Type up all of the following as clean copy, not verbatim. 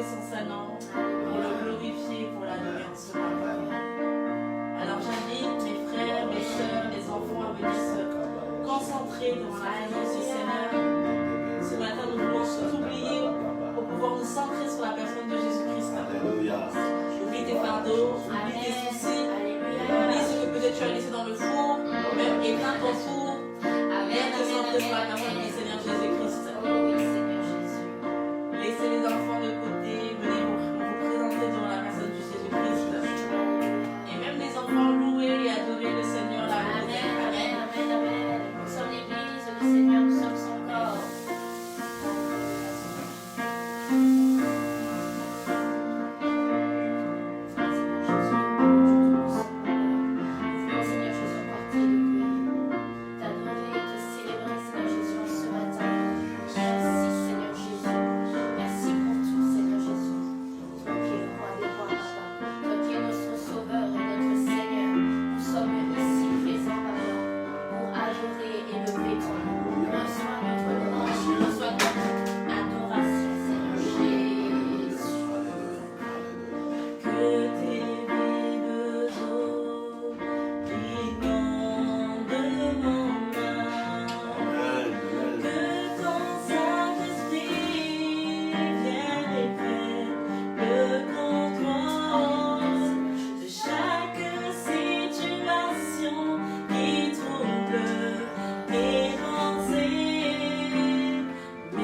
son Saint-Nom, pour le glorifier, pour l'adorer en ce matin. Alors j'invite mes frères, mes sœurs, les enfants à venir se concentrer devant la présence du Seigneur. Ce matin, nous voulons tout oublier pour pouvoir nous centrer sur la personne de Jésus-Christ. Oublie tes fardeaux, oublie tes soucis, oublie ce que peut-être tu as laissé dans le four, même éteins ton four. Viens te centrer sur la personne du Seigneur Jésus-Christ. Laissez les enfants de côté, venez vous présenter devant la personne du Jésus-Christ. Et même les enfants louer et adorer le Seigneur la journée. Amen, amen, amen. Nous sommes l'église du Seigneur, nous sommes son corps. Mes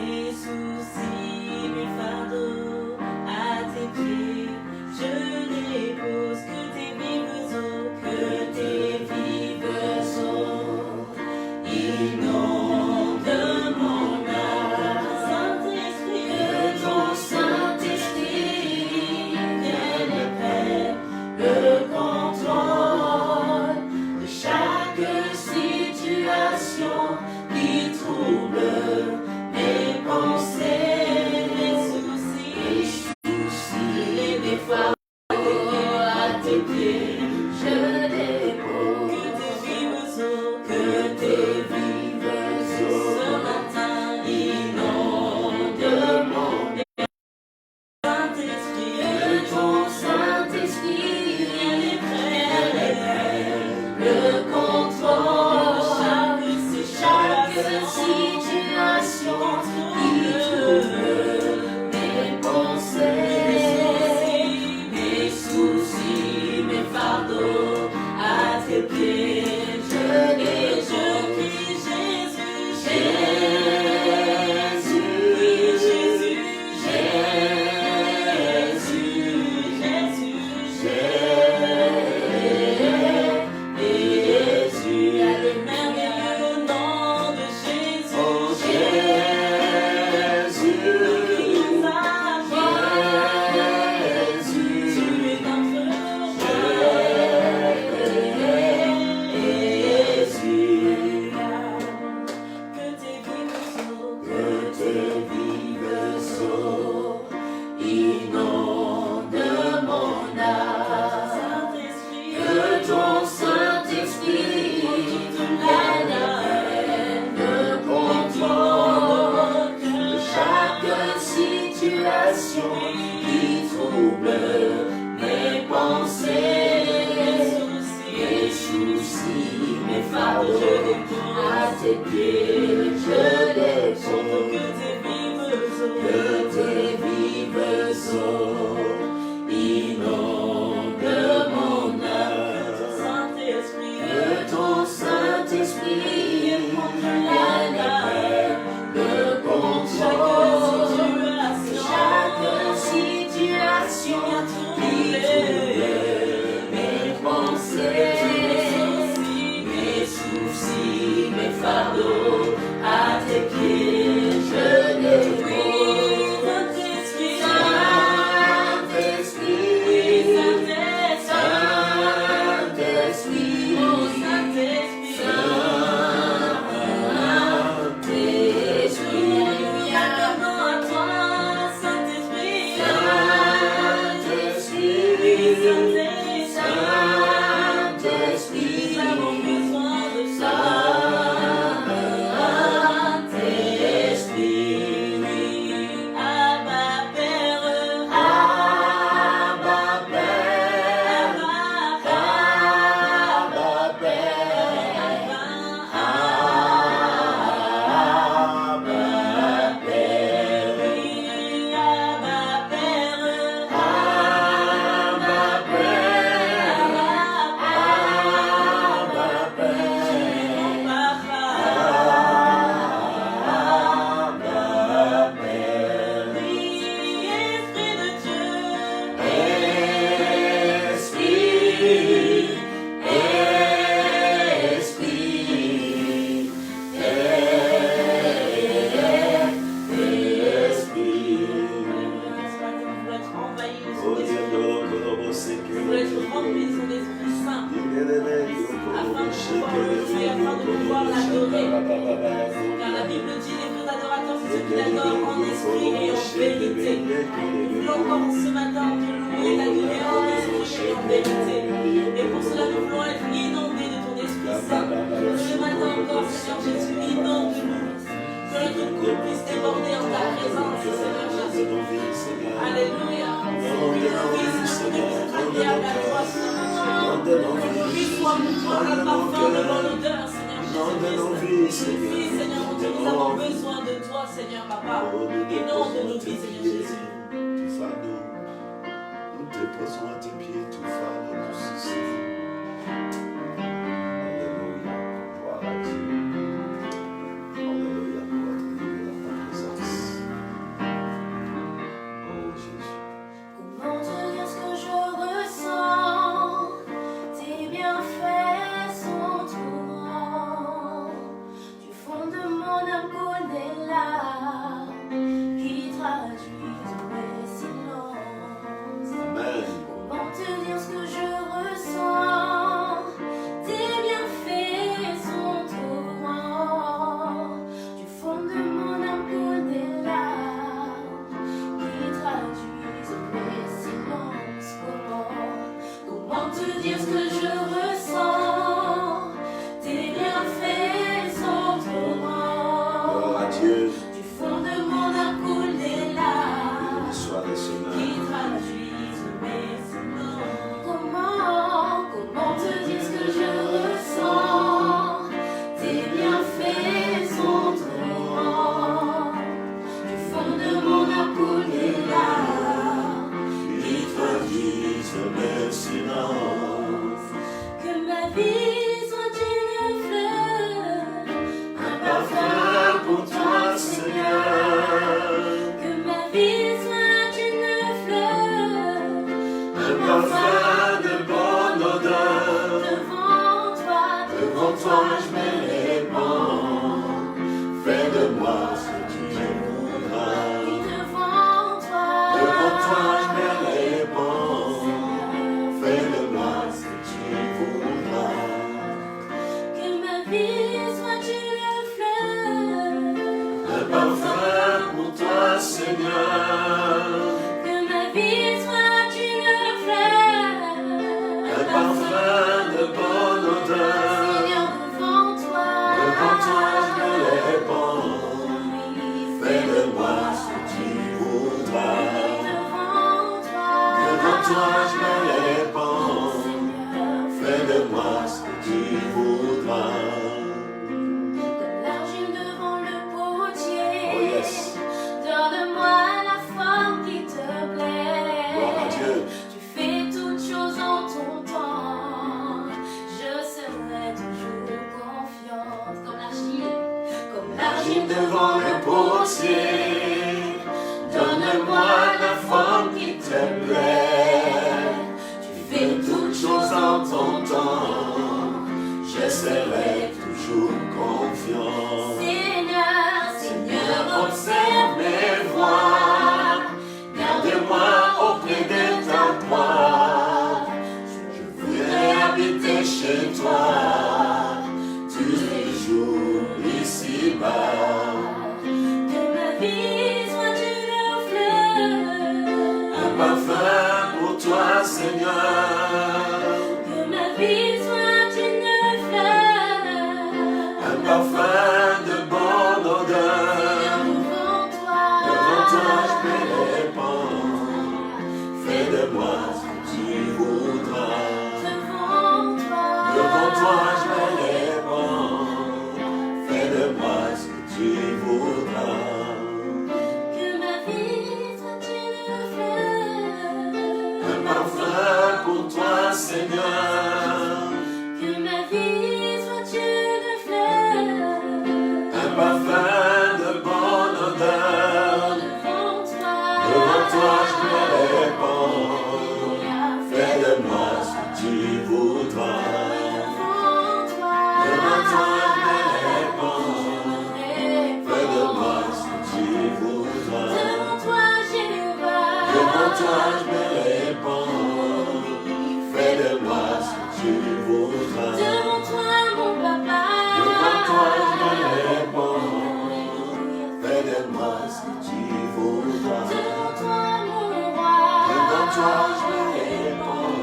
soucis, mes fardeaux, en vérité. Et pour cela, nous voulons être inondés de ton Esprit Saint. Ce matin encore, Seigneur Jésus, inonde-nous. Que notre couple puisse déborder en ta présence, Seigneur Jésus. Alléluia. Que nos vies soient agréables à toi, Seigneur Jésus. Que nos vies soient pour toi un parfum de bonne odeur, Seigneur Jésus. Nos vies, Seigneur mon Dieu, nous avons besoin de toi, Seigneur Papa. Inonde nos vies, Seigneur Jésus. Tout fardeau, nous te posons à tes pieds, tout fardeau, tout ceci. Alléluia, gloire à Dieu. Alléluia, pour être libre dans ta présence. Oh Jésus. Comment te dire ce que je ressens? Tes bienfaits sont trop grands. Du fond de mon âme connaît l'âme qui traduit tous mes silences. Amen. Comment te dire ce que je ressens? Tes bienfaits sont trop grands. Du fond de mon âme connaît l'âme qui traduisent mes silences. Comment te dire ce que je ressens? Tes bienfaits sont trop grands. Gloire à Dieu. Du fond de mon âme connaît l'âme Sois le Seigneur. qui traduisent mes silences. Comment te dire ce que je ressens? Tes bienfaits sont trop grands. Du fond de mon âme connaît l'âme Qui traduisent mes silences. que ma vie soit une fleur, un Parfum pour toi, Seigneur. que ma vie soit une fleur, Un parfum de bonne odeur. devant toi je me répands. Fais de moi ce que tu voudras. et devant toi je me répands. Fais de moi ce que tu voudras. que ma vie soit une fleur, Un parfum pour toi, Seigneur. que ma vie soit une fleur, Un parfum de bonne odeur. Seigneur, devant toi je me répands. Fais de moi ce que tu voudras. Devant toi, je me répands. Fais de moi ce que tu voudras. Comme l'argile devant le potier, Oh yes. donne-moi la forme qui te Gloire à plaît. Dieu. Tu fais toutes choses en ton temps, je serai toujours confiante. Comme l'argile Devant le potier, donne-moi la forme qui te plaît. Tu fais toutes choses en ton temps. Je serai toujours confiant. Seigneur, Observe mes voies. Garde-moi auprès de ta voix. Je voudrais habiter chez toi tous les jours ici-bas. que ma vie soit une fleur, Un parfum pour toi, Seigneur. que ma vie soit une fleur, Un parfum de bonne odeur. devant toi je me répands. Fais de moi ce que tu voudras. Devant toi, je me répands. Fais de moi ce que tu voudras. que ma vie soit une fleur, Un parfum pour toi, Seigneur. que ma vie soit une fleur, Un parfum de bonne odeur. Devant toi, je me répands. Fais de moi ce que tu voudras. Devant toi, je me répands. Fais de moi ce que tu voudras. Devant toi, Jéhovah. Devant toi, je me répands. Fais de moi ce que tu voudras. Devant toi, mon papa. Devant toi, je me répands. Fais de moi ce que tu voudras. Devant toi, mon roi. Devant toi, je me répands.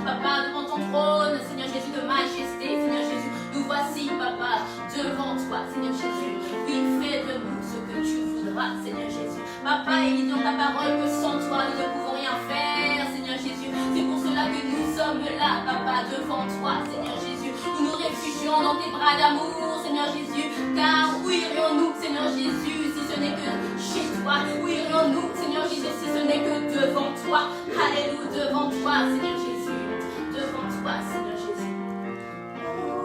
Papa, devant ton trône, Seigneur Jésus, de majesté, Seigneur Jésus, nous voici, Papa, devant toi, Seigneur Jésus. Oui, fais de nous ce que tu voudras, Seigneur Jésus. Papa, il dit dans ta parole que sans toi, nous ne pouvons rien faire, Seigneur Jésus. C'est pour cela que nous sommes là, Papa, devant toi, Seigneur Jésus. Nous nous réfugions dans tes bras d'amour, Seigneur Jésus. Car où irions-nous, Seigneur Jésus, si ce n'est que chez toi? Où irions-nous, Seigneur Jésus, si ce n'est que devant toi? Alléluia, devant toi, Seigneur Jésus. Devant toi, Seigneur Jésus.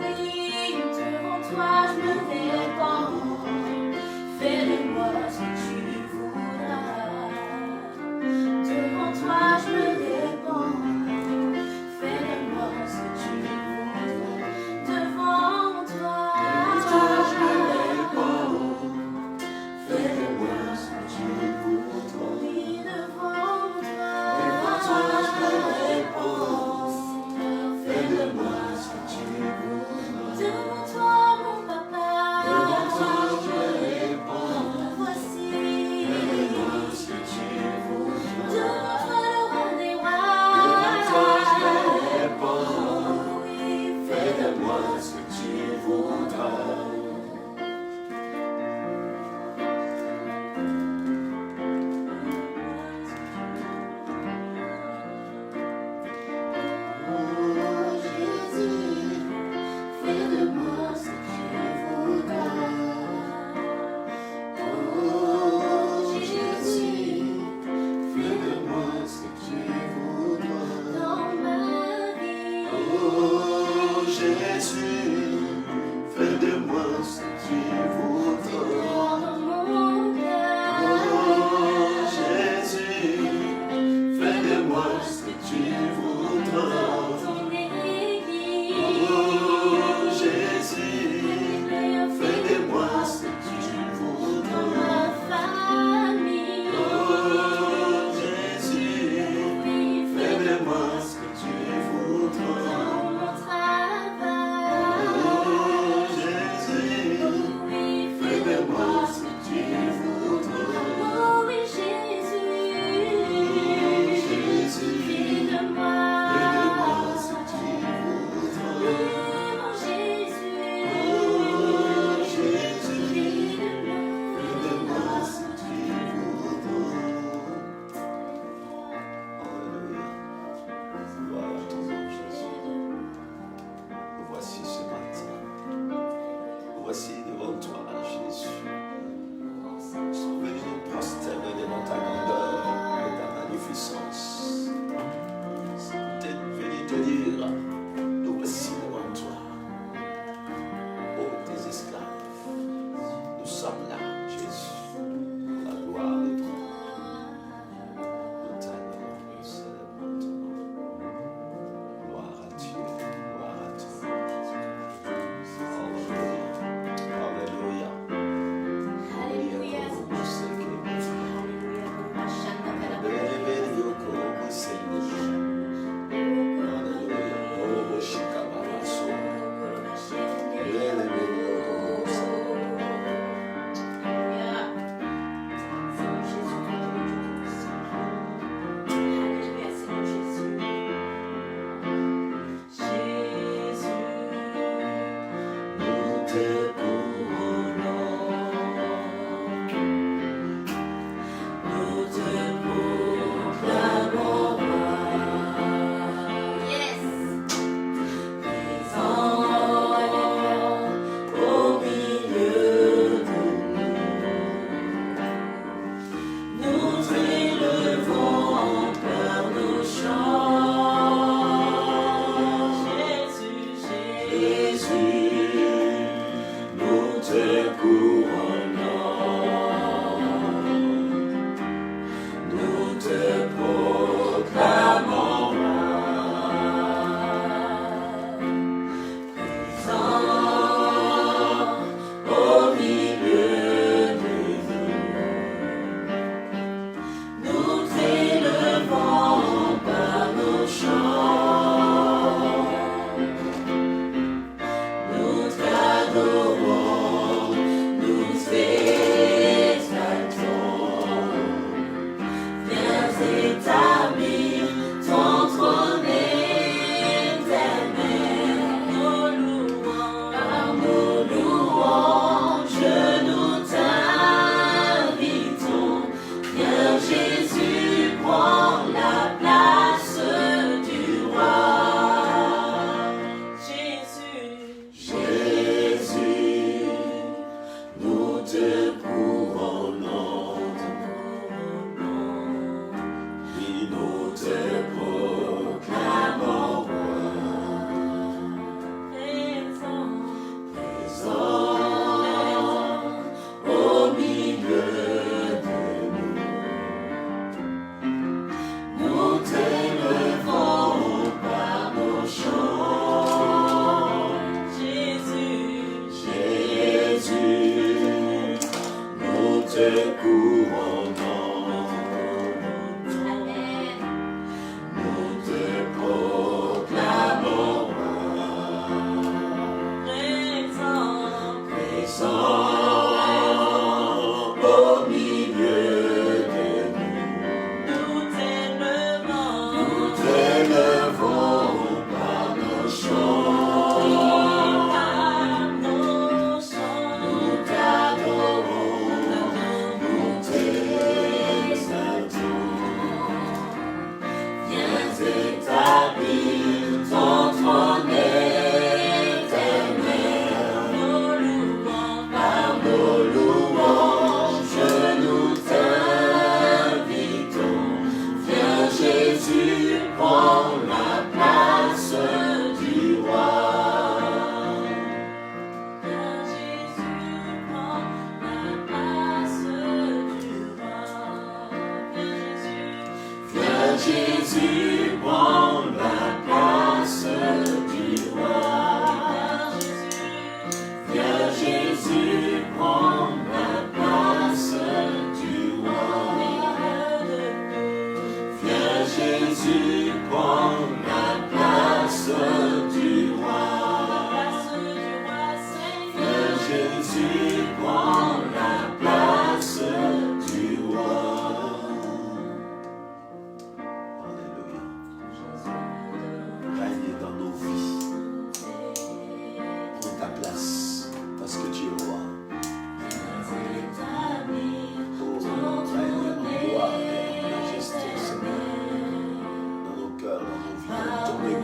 Oui, devant toi, je me répands. Fais de moi ce que tu voudras. Devant toi, je me répands. Fais de moi ce que tu voudras. Devant toi, je me répands. Fais de moi ce que tu voudras. Oui, devant toi, je me répands. Fais de moi ce que tu voudras. Devant toi, mon papa. Devant toi, je me répands. Voici. Fais de moi ce que tu voudras. Devant toi, le roi des rois. Devant toi, je me répands. Oui, fais de moi ce que tu voudras.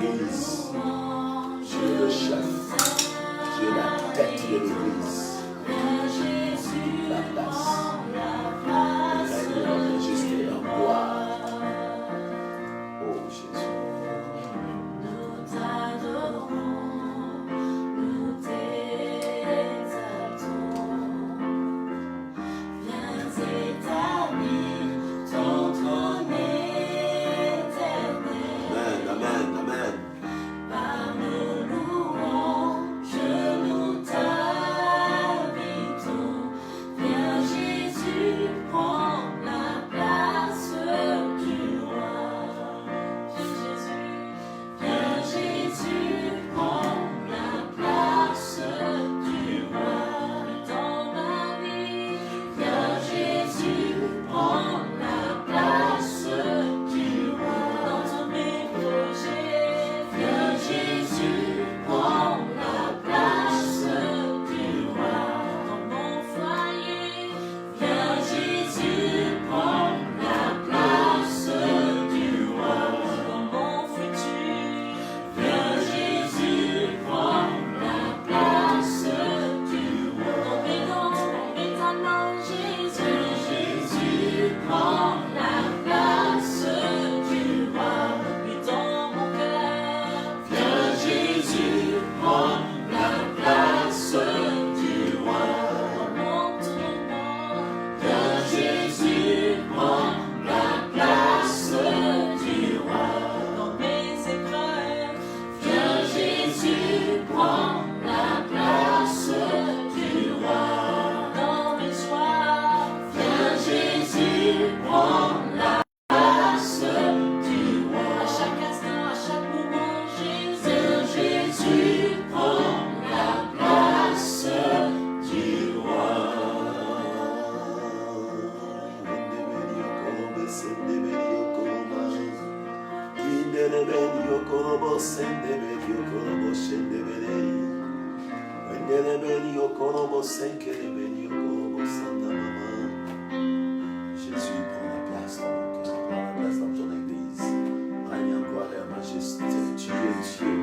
l'église. Tu es le chef. Tu es la tête de l'église. La place. Le règne en majesté en gloire. Oh Jésus. Nous t'adorons, nous t'exaltons. Viens établir ton trône éternel. Amen, amen, amen. Par nos louanges, nous t'habitons. Viens Jésus, prends la place du roi. Viens Jésus, prends la place du roi. Dans ma vie, viens Jésus, prends la place du roi. Dans tous mes projets, viens Jésus, prends la place du roi. Dans mon foyer, viens Jésus, prends la place du roi. Dans mon futur, viens Jésus, prends la place du roi. Dans mes danses, dans mes talents, Jésus, prends la place du roi. Et dans mon cœur, viens Jésus, prends la place du roi. Dans mon tourment, viens Jésus, prends la place du roi. Dans mes épreuves, viens Jésus, prends la place du roi. Dans mes joies, viens Jésus, prends la place du roi. À chaque instant, à chaque moment, Jésus, prends la place du roi. Jésus, prends la place dans mon cœur, prends la place dans ton église. Règne en gloire et en majesté. Tu es Dieu.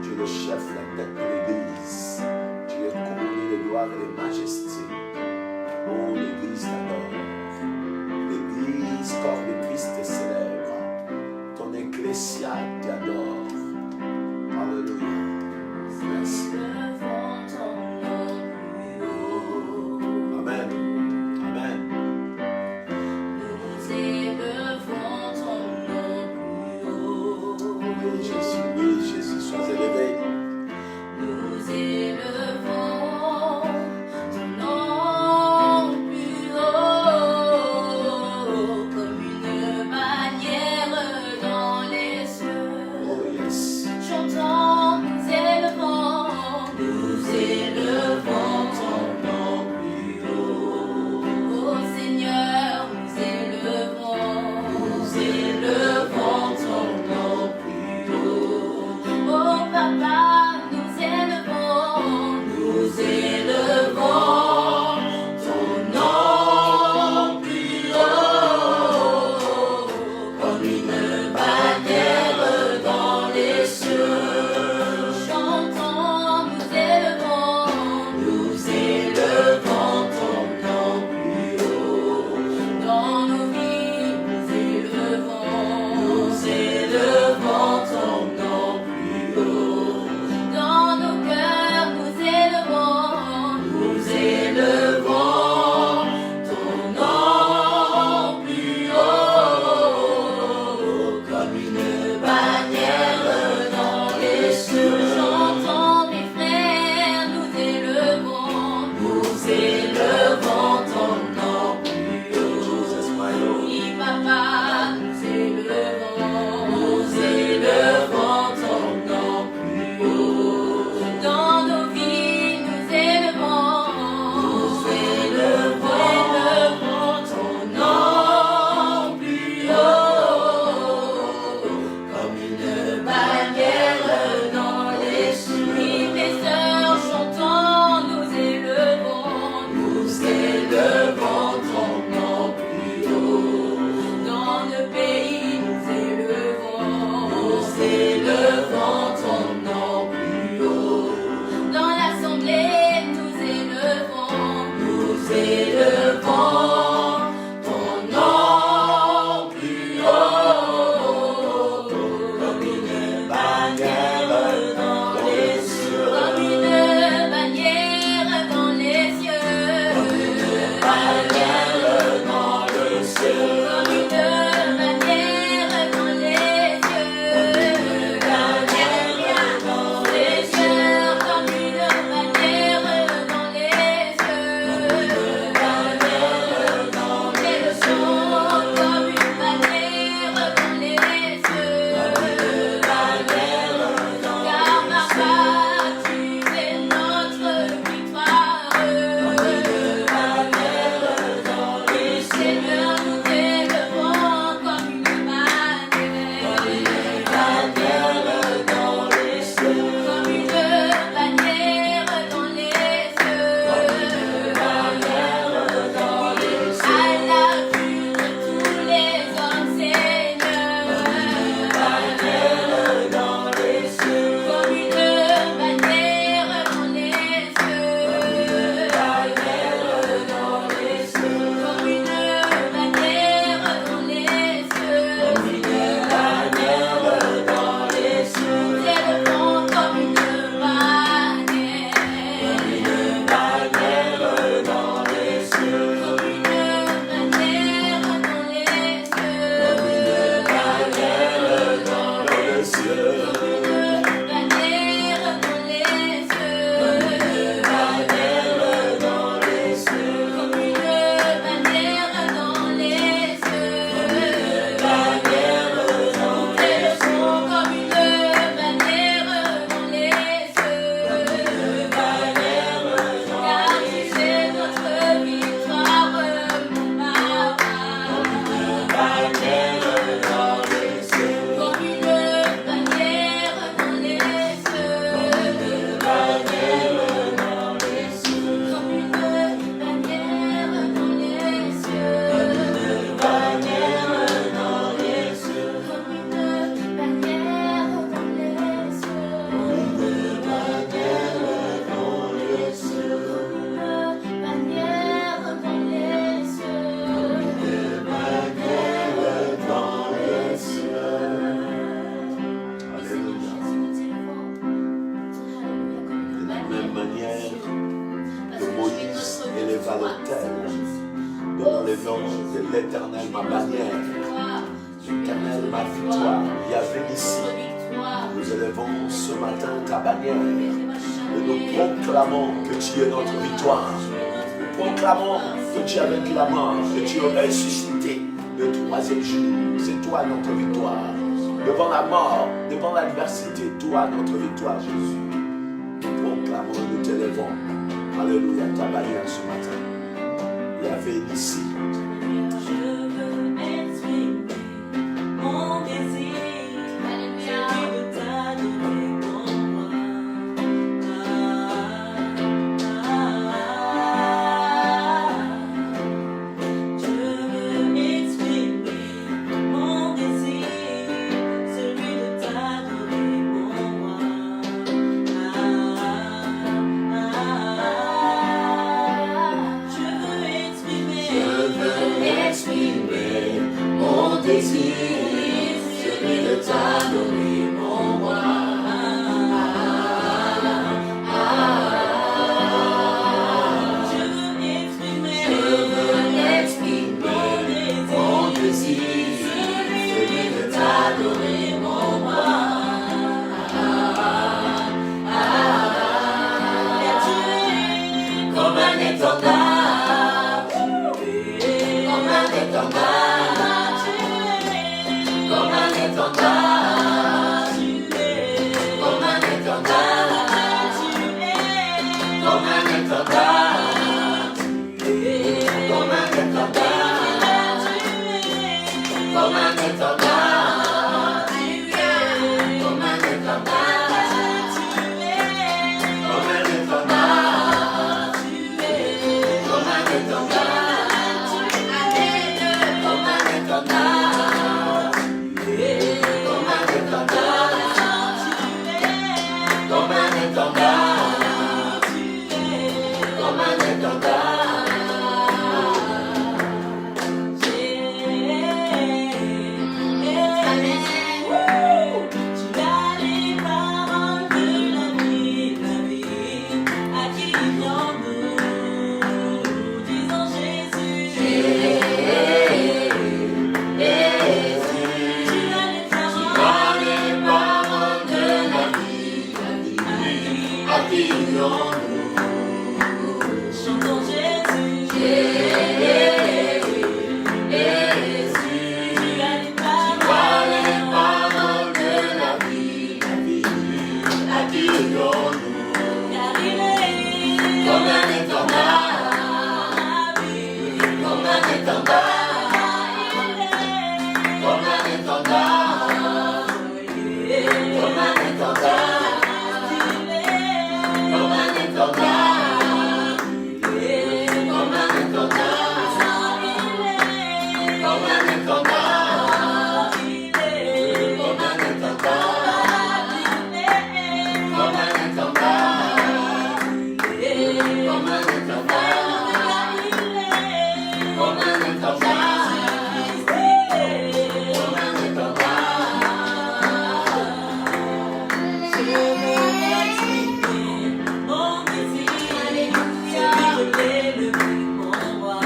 Tu es le chef, la tête de l'église. Tu es couronné de gloire et de majesté. Oh, l'église t'adore. L'église, corps de Christ, te célèbre. Ton ecclésia t'adore. Alléluia. Merci. Devant ton nom plus haut, Amen. Amen. nous élevons ton nom plus haut. Oui, Jésus, sois élevé. Nous élevons ton pas l'autel. Dans le nom de l'Éternel, ma bannière, l'Éternel, ma victoire. Yahvé ici, nous élevons ce matin ta bannière et nous proclamons que tu es notre victoire. Nous proclamons que tu as vaincu la mort, que tu es ressuscité le troisième jour. C'est toi notre victoire. Devant la mort, devant l'adversité, toi notre victoire, Jésus. Nous proclamons, nous t'élevons. Alléluia, ta bannière ce matin. Yahvé ici. Je veux exprimer mon désir, celui de t'adorer pour moi. Je veux exprimer mon désir, celui de t'adorer pour moi. Je veux exprimer mon désir, celui de t'adorer pour moi. Je veux exprimer mon désir, celui de t'adorer pour moi. Et tu es comme un étendard, comme un étendard, tu es comme un étendard, tu es comme un étendard, tu es comme un étendard, tu es comme un étendard, tu es comme un étendard, tu es comme un étendard, tu es comme un étendard, tu es comme un étendard, tu es comme un étendard, tu es comme un étendard, tu es comme un étendard, tu es comme un étendard. Tu as les paroles de la vie, à qui nous disons Jésus. Tu as les paroles de la vie, à qui nous chantons Jésus. Tu as les paroles de la vie, à qui nous, car il est comme un étendard, comme un étendard, il est comme un étendard, il est comme un étendard, il est comme un étendard, il est comme un étendard, il est comme un étendard, il est comme un étendard, il est comme un étendard, il est comme un étendard, il est comme un étendard, Jésus-Christ, il est comme un étendard. Je veux exprimer mon désir, celui de l'élever pour moi.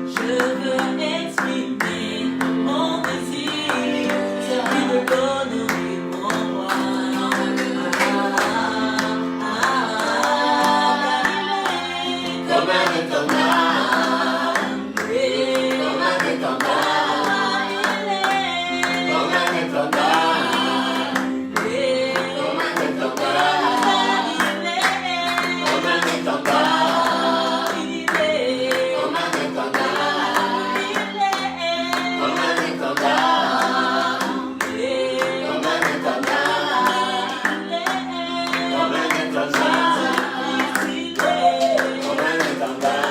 Je veux exprimer mon désir, celui de l'honorer pour moi. Comme un étendard, comme un étendard, comme un étendard, comme un étendard, comme un étendard, comme un étendard, comme un étendard, comme un étendard, comme un étendard.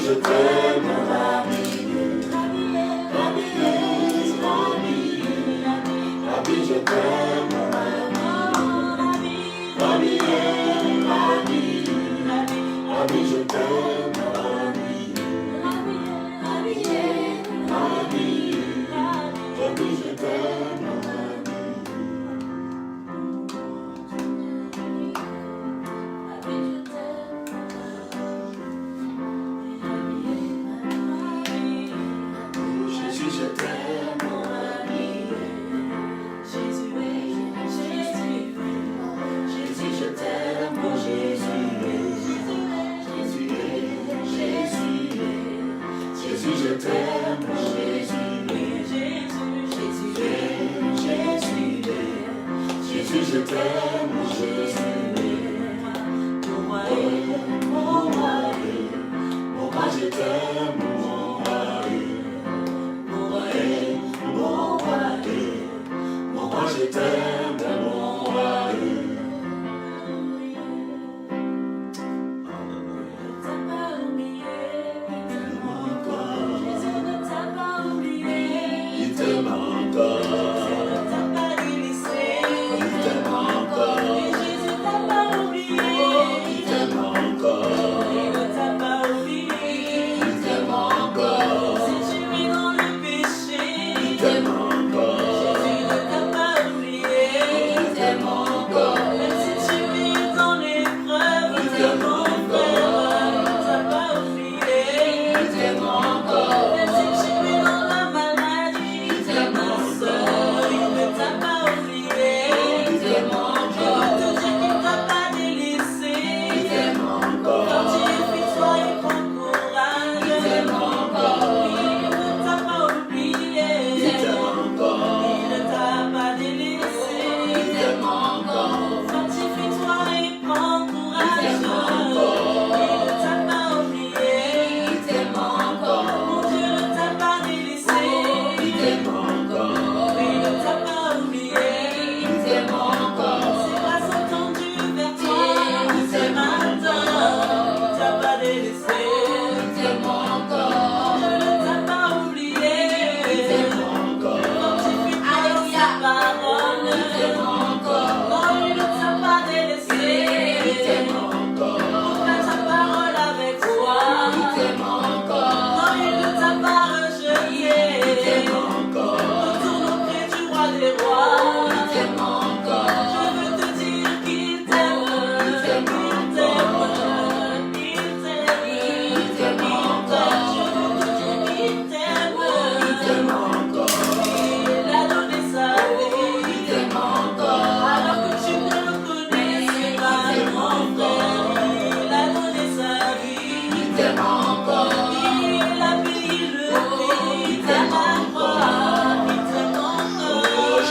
Je t'aime, mon ami. t'aime, mon roi, mon roi, mon roi, mon roi, je t'aime, mon roi.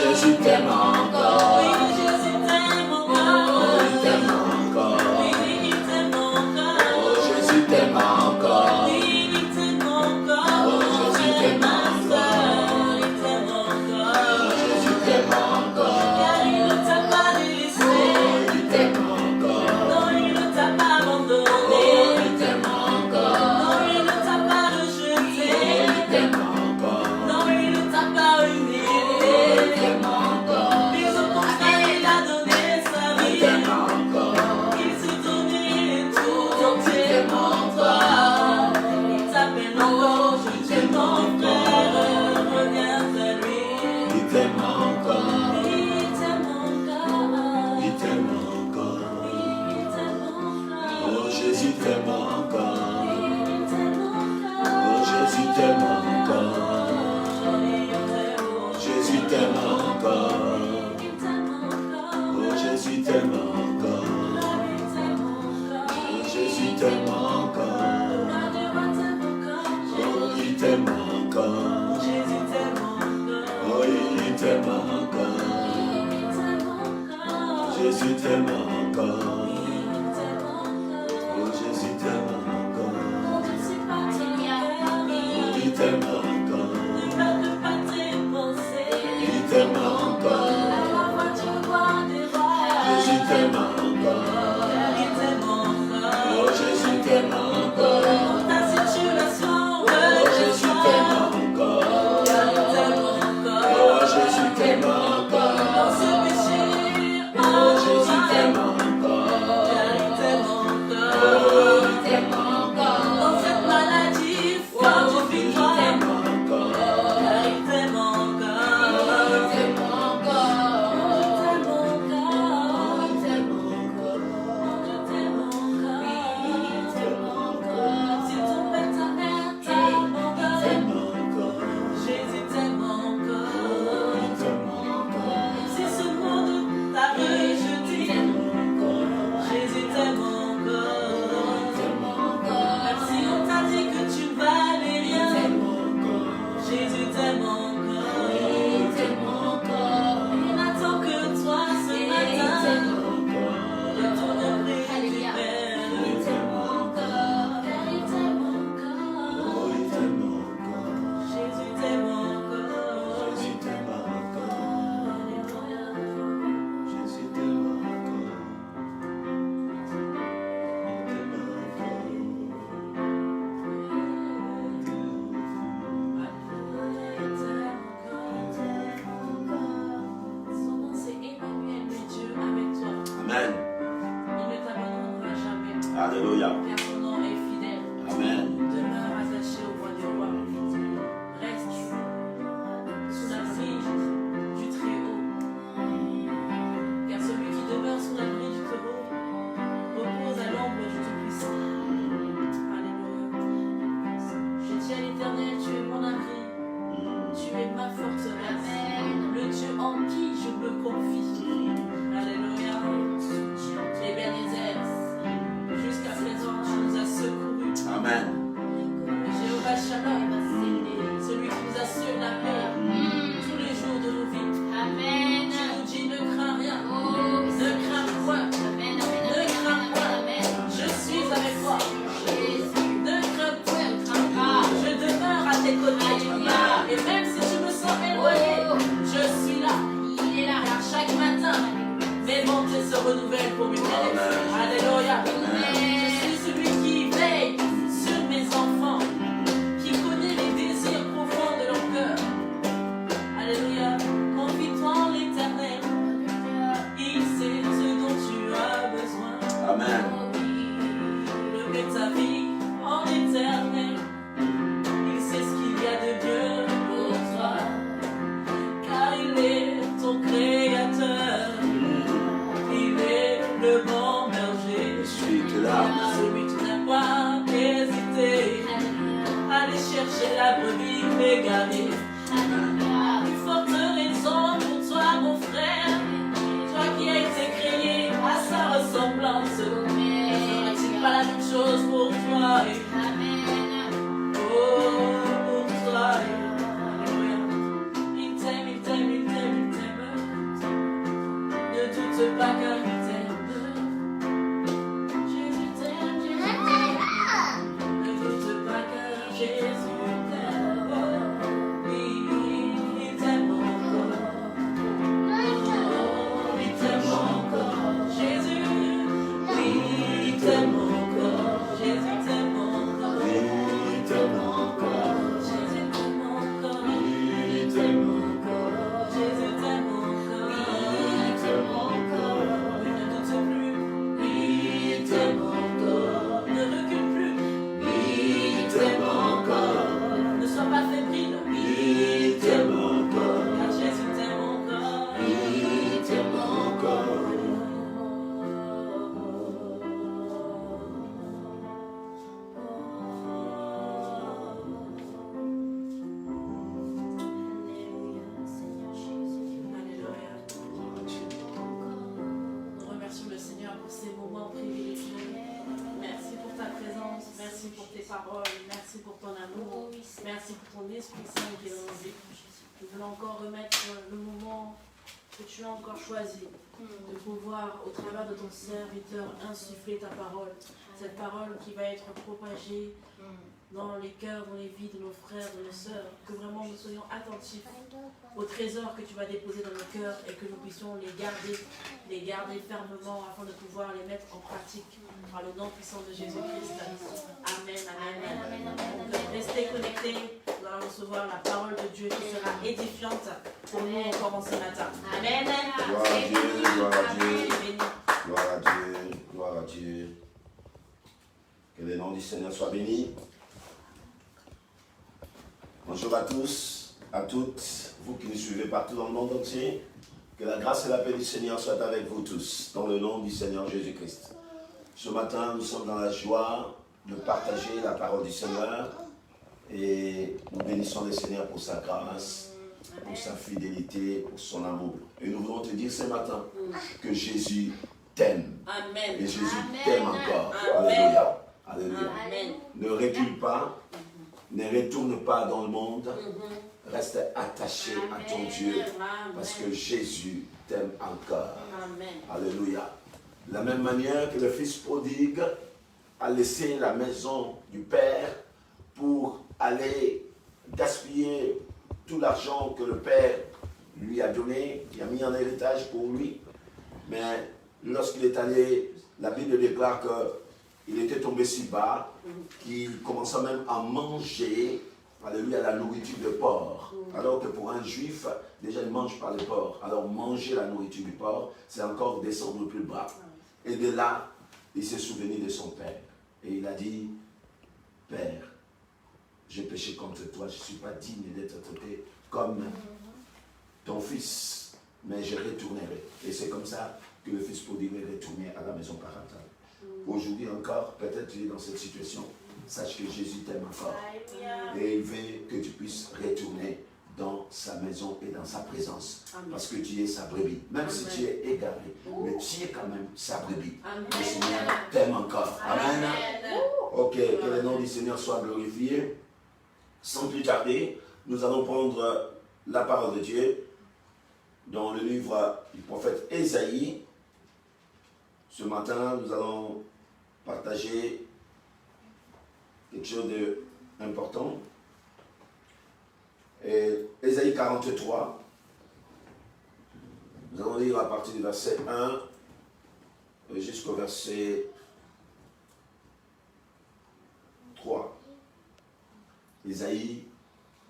Jésus t'aime encore. Oh Jésus t'aime encore. Il t'aime encore. Il t'aime encore. Jésus t'aime encore. Oh Jésus t'aime encore. Oh Jésus t'aime encore. Oh Jésus t'aime encore. Oh Jésus t'aime encore. Oh il t'aime encore. Dans cette maladie, fortifie-toi. me confie. Alléluia. Ebenezer, jusqu'à présent, tu nous as secourus. Amen. Jéhovah Shalom, celui qui nous assure la paix tous les jours de nos vies. Amen. Tu nous dis, ne crains rien, Oh, ne crains point, Amen. ne crains point, Amen. je suis avec toi. Jésus. Ne crains point, Crains pas. je demeure à tes côtés. Alléluia. Et même si je me sens éloigné, Oh. je suis là. Il est là. Car chaque matin, mes bontés se renouvellent pour mes bien-aimés. Alléluia. Je suis celui qui veille sur mes enfants, qui connaît les désirs profonds de leur cœur. Alléluia. Confie-toi en l'Éternel. Il sait ce dont tu as besoin. Amen. Remets ta vie en l'Éternel. Il sait ce qu'il y a de mieux pour toi. Car il est ton créateur. Il est le bon berger. Je suis là. Celui qui n'a pas hésité à aller chercher la brebis égarée. Une forte raison pour toi, mon frère. Toi qui as été créé à sa ressemblance. Ne fera-t-il pas la même chose pour toi? Oh, pour toi. Alléluia. Il t'aime, il t'aime, il t'aime, il t'aime. Ne doute pas car il t'aime. Jésus t'aime, Jésus t'aime. Ne doute pas car Jésus t'aime. Oh, oui, il t'aime encore. Oh, il t'aime encore. Jésus, oui, il t'aime encore. Jésus t'aime encore. Il t'aime encore. Jésus t'aime encore. Il t'aime encore. Jésus t'aime encore. Il t'aime encore. Ne doute plus. Il t'aime encore. Ne recule plus. Il t'aime encore. Ne sois pas fébrile. Il t'aime encore. Car Jésus t'aime encore. Il t'aime encore. Alléluia. Nous remercions le Seigneur pour ces moments privilégiés. Merci pour ta présence, merci pour tes paroles, merci pour ton amour, merci pour ton Esprit Saint qui est dans nos vies. Nous voulons encore remettre le moment que tu as encore choisi de pouvoir, au travers de ton serviteur, insuffler ta parole. Cette parole qui va être propagée dans les cœurs, dans les vies de nos frères, de nos sœurs, que vraiment nous soyons attentifs aux trésors que tu vas déposer dans nos cœurs et que nous puissions les garder fermement afin de pouvoir les mettre en pratique par le nom puissant de Jésus-Christ. Amen, amen. Donc, restez connectés, nous allons recevoir la parole de Dieu qui sera édifiante pour nous encore en ce matin. Amen. Gloire à Dieu, gloire à Dieu, Béni. gloire à Dieu, gloire à Dieu. Que le nom du Seigneur soit béni. Bonjour à tous, à toutes, vous qui nous suivez partout dans le monde entier. Que la grâce et la paix du Seigneur soient avec vous tous, dans le nom du Seigneur Jésus-Christ. Ce matin, nous sommes dans la joie de partager la parole du Seigneur et nous bénissons le Seigneur pour sa grâce, pour sa fidélité, pour son amour. Et nous voulons te dire ce matin que Jésus t'aime. Amen. Et Jésus Amen. t'aime encore. Amen. Alléluia. Alléluia. Amen. Ne recule pas, ne retourne pas dans le monde, reste attaché à ton Dieu, parce que Jésus t'aime encore. Amen. Alléluia. De la même manière que le fils prodigue a laissé la maison du Père pour aller gaspiller tout l'argent que le Père lui a donné, il a mis en héritage pour lui. Mais lorsqu'il est allé, la Bible déclare qu'il était tombé si bas qu'il commença même à manger, alléluia, la nourriture de porc. Alors que pour un juif, déjà il ne mange pas le porc. Alors manger la nourriture du porc, c'est encore descendre plus bas. Et de là, il s'est souvenu de son père. Et il a dit, Père, j'ai péché contre toi, je ne suis pas digne d'être traité comme ton fils, mais je retournerai. Et c'est comme ça que le fils prodigue est retourné à la maison parentale. Aujourd'hui encore, peut-être tu es dans cette situation, sache que Jésus t'aime encore. Et il veut que tu puisses retourner dans sa maison et dans sa présence. Amen. Parce que tu es sa brebis. Même si Amen. tu es égaré, mais tu es quand même sa brebis. Amen. Le Seigneur t'aime encore. Amen. Amen. Ok, que le nom du Seigneur soit glorifié. Sans plus tarder, nous allons prendre la parole de Dieu dans le livre du prophète Ésaïe. Ce matin, nous allons partager quelque chose d'important. Ésaïe 43. Nous allons lire à partir du verset 1 jusqu'au verset 3. Ésaïe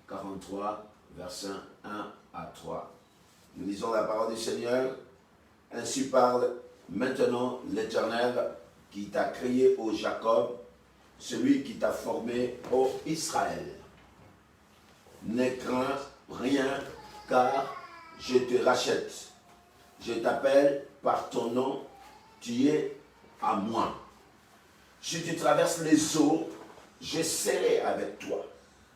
43, verset 1 à 3. Nous lisons la parole du Seigneur. Ainsi parle maintenant l'Éternel qui t'a créé, ô Jacob, celui qui t'a formé, ô Israël. Ne crains rien, car je te rachète. Je t'appelle par ton nom, tu es à moi. Si tu traverses les eaux, je serai avec toi.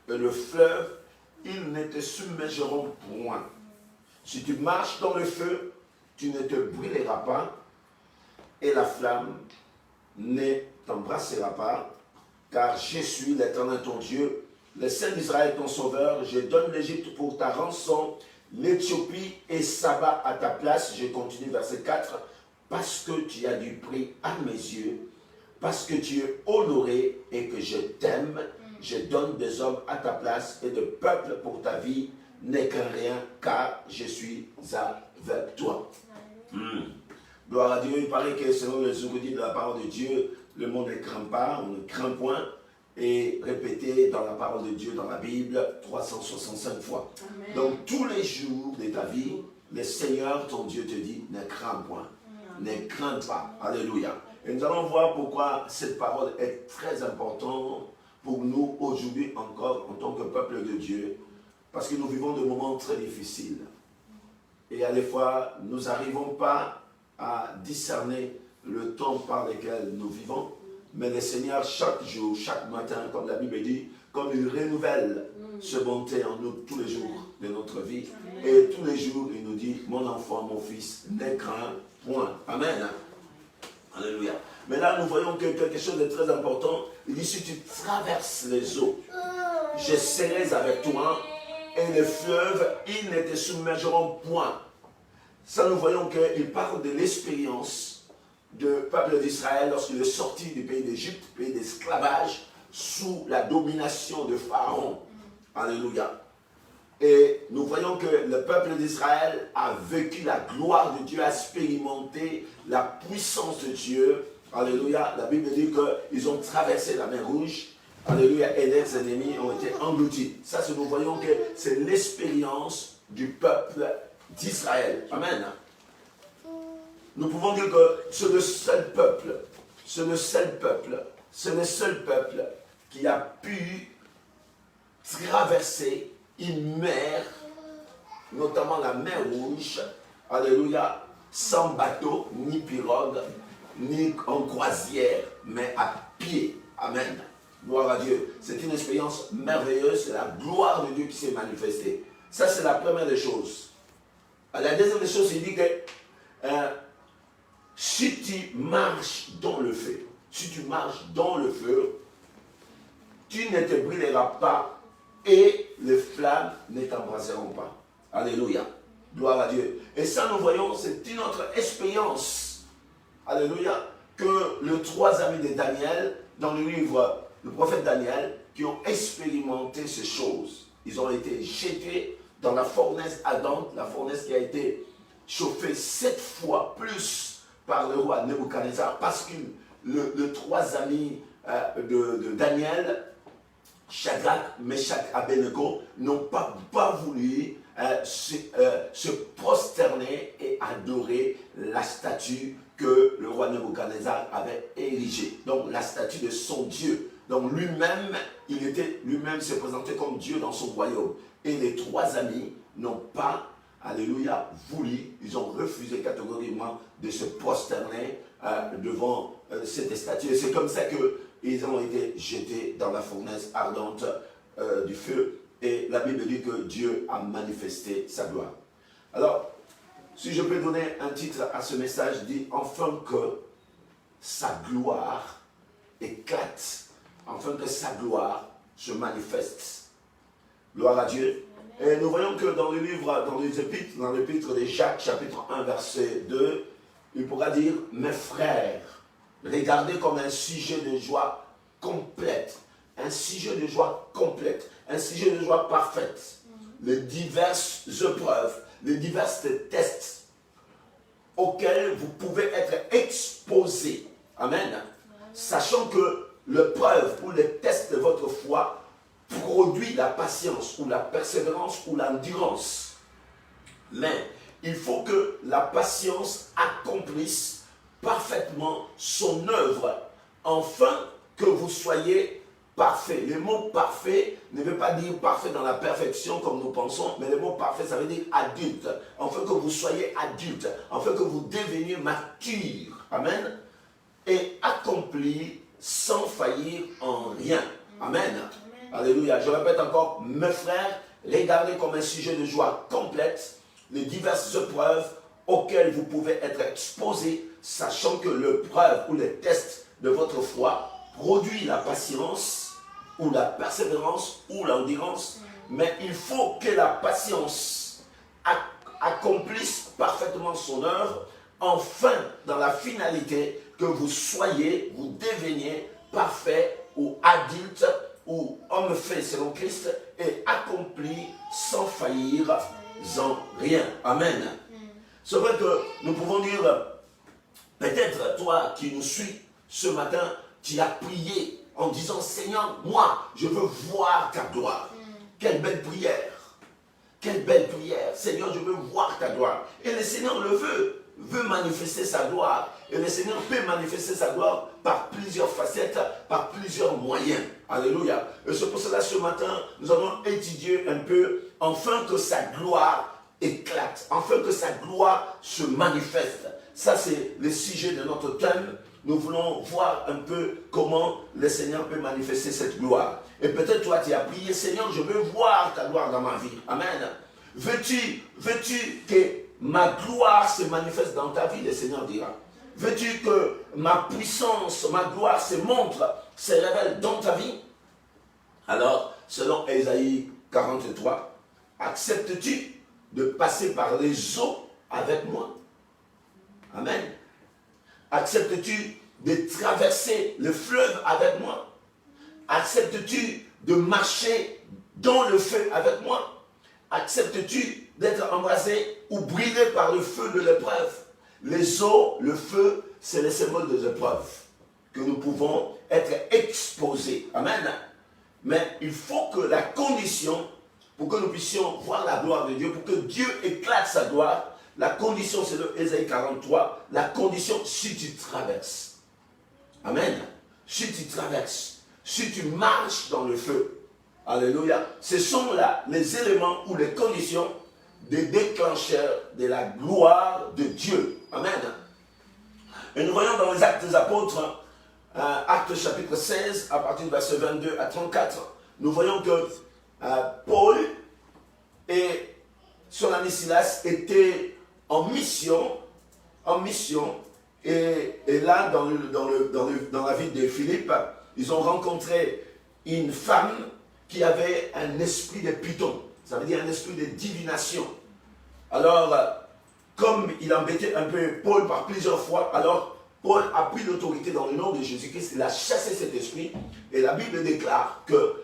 Et le fleuve, ils ne te submergeront point. Si tu marches dans le feu, tu ne te brûleras pas, et la flamme ne t'embrassera pas, car je suis l'Éternel ton Dieu, le Saint d'Israël ton sauveur. Je donne l'Égypte pour ta rançon, l'Éthiopie et Saba à ta place. Je continue verset 4. Parce que tu as du prix à mes yeux, parce que tu es honoré et que je t'aime, je donne des hommes à ta place et de peuples pour ta vie. N'aie qu'un rien, car je suis avec toi. Gloire à Dieu. Il paraît que selon les érudits de la parole de Dieu, le monde ne craint pas, on ne craint point. Et répété dans la parole de Dieu, dans la Bible, 365 fois. Amen. Donc tous les jours de ta vie, le Seigneur, ton Dieu, te dit, ne crains point. Ne crains pas. Alléluia. Et nous allons voir pourquoi cette parole est très importante pour nous aujourd'hui encore en tant que peuple de Dieu. Parce que nous vivons des moments très difficiles. Et à des fois, nous n'arrivons pas à discerner le temps par lequel nous vivons. Mais le Seigneur, chaque jour, chaque matin, comme la Bible dit, comme il renouvelle ce bonté en nous tous les jours de notre vie. Et tous les jours, il nous dit, mon enfant, mon fils, ne crains point. Amen. Alléluia. Mais là, nous voyons que quelque chose de très important. Il dit, si tu traverses les eaux, je serai avec toi, et les fleuves, ils ne te submergeront point. Ça, nous voyons qu'il parle de l'expérience du peuple d'Israël lorsqu'il est sorti du pays d'Égypte, pays d'esclavage, sous la domination de Pharaon. Alléluia. Et nous voyons que le peuple d'Israël a vécu la gloire de Dieu, a expérimenté la puissance de Dieu. Alléluia. La Bible dit qu'ils ont traversé la mer Rouge. Alléluia. Et leurs ennemis ont été engloutis. Ça, nous voyons que c'est l'expérience du peuple d'Israël. Amen. Nous pouvons dire que c'est le seul peuple, qui a pu traverser une mer, notamment la mer Rouge, alléluia, sans bateau, ni pirogue, ni en croisière, mais à pied. Amen. Gloire à Dieu. C'est une expérience merveilleuse, c'est la gloire de Dieu qui s'est manifestée. Ça, c'est la première des choses. La deuxième des choses, il dit que si tu marches dans le feu, tu ne te brûleras pas et les flammes ne t'embrasseront pas. Alléluia. Gloire à Dieu. Et ça, nous voyons, c'est une autre expérience. Alléluia. Que les trois amis de Daniel, dans le livre, le prophète Daniel, qui ont expérimenté ces choses. Ils ont été jetés dans la fournaise ardente, la fournaise qui a été chauffée 7 fois plus par le roi Nebuchadnezzar, parce que les trois amis de Daniel, Shadrach, Meshach, Abednego, n'ont pas voulu se prosterner et adorer la statue que le roi Nebuchadnezzar avait érigée. Donc la statue de son Dieu. Donc lui-même, lui-même se présentait comme Dieu dans son royaume. Et les trois amis n'ont pas, alléluia, voulu, ils ont refusé catégoriquement de se prosterner devant cette statue. Et c'est comme ça qu'ils ont été jetés dans la fournaise ardente du feu. et la Bible dit que Dieu a manifesté sa gloire. Alors, si je peux donner un titre à ce message, dit « Enfin que sa gloire éclate, afin que sa gloire se manifeste. » Gloire à Dieu. Et nous voyons que dans le livre, dans l'épître de Jacques, chapitre 1, verset 2, il pourra dire « Mes frères, regardez comme un sujet de joie complète, un sujet de joie complète, un sujet de joie parfaite, les diverses épreuves, les divers tests auxquels vous pouvez être exposés. Amen. Sachant que l'épreuve ou les tests de votre foi produit la patience ou la persévérance ou l'endurance. Mais il faut que la patience accomplisse parfaitement son œuvre, afin que vous soyez parfait. Le mot parfait ne veut pas dire parfait dans la perfection comme nous pensons, mais le mot parfait, ça veut dire adulte. Afin que vous soyez adulte, afin que vous deveniez mature. Amen. Et accompli sans faillir en rien. Amen. Alléluia. Je répète encore, mes frères, regardez comme un sujet de joie complète les diverses épreuves auxquelles vous pouvez être exposés, sachant que l'épreuve ou les tests de votre foi produit la patience ou la persévérance ou l'endurance, mais il faut que la patience accomplisse parfaitement son œuvre, enfin, dans la finalité, que vous soyez, vous deveniez parfait ou adulte ou homme fait selon Christ et accompli sans faillir en rien. Amen. C'est vrai que nous pouvons dire, peut-être toi qui nous suis ce matin, tu as prié en disant, Seigneur, moi, je veux voir ta gloire. Quelle belle prière. Quelle belle prière. Seigneur, je veux voir ta gloire. Et le Seigneur le veut manifester sa gloire. Et le Seigneur peut manifester sa gloire par plusieurs facettes, par plusieurs moyens. Alléluia. Et c'est pour cela, ce matin, nous allons étudier un peu, afin que sa gloire éclate, afin que sa gloire se manifeste. Ça, c'est le sujet de notre thème. Nous voulons voir un peu comment le Seigneur peut manifester cette gloire. Et peut-être toi, tu as prié, Seigneur, je veux voir ta gloire dans ma vie. Amen. Veux-tu que ma gloire se manifeste dans ta vie, le Seigneur dira. Veux-tu que ma puissance, ma gloire se montre, se révèle dans ta vie? Alors, selon Ésaïe 43, acceptes-tu de passer par les eaux avec moi? Amen. Acceptes-tu de traverser le fleuve avec moi? Acceptes-tu de marcher dans le feu avec moi? Acceptes-tu d'être embrasé ou brûlé par le feu de l'épreuve? Les eaux, le feu, c'est le symbole des épreuves que nous pouvons être exposés. Amen. Mais il faut que la condition, pour que nous puissions voir la gloire de Dieu, pour que Dieu éclate sa gloire, la condition, c'est de Ésaïe 43, la condition, si tu traverses. Amen. Si tu traverses, si tu marches dans le feu. Alléluia. Ce sont là les éléments ou les conditions des déclencheurs de la gloire de Dieu. Amen. Et nous voyons dans les Actes des Apôtres, Actes chapitre 16, à partir du verset 22 à 34, nous voyons que Paul et son ami Silas étaient en mission, et là, dans la ville de Philippe, ils ont rencontré une femme qui avait un esprit de python, ça veut dire un esprit de divination. Alors, comme il embêtait un peu Paul par plusieurs fois, alors Paul a pris l'autorité dans le nom de Jésus-Christ, il a chassé cet esprit, et la Bible déclare que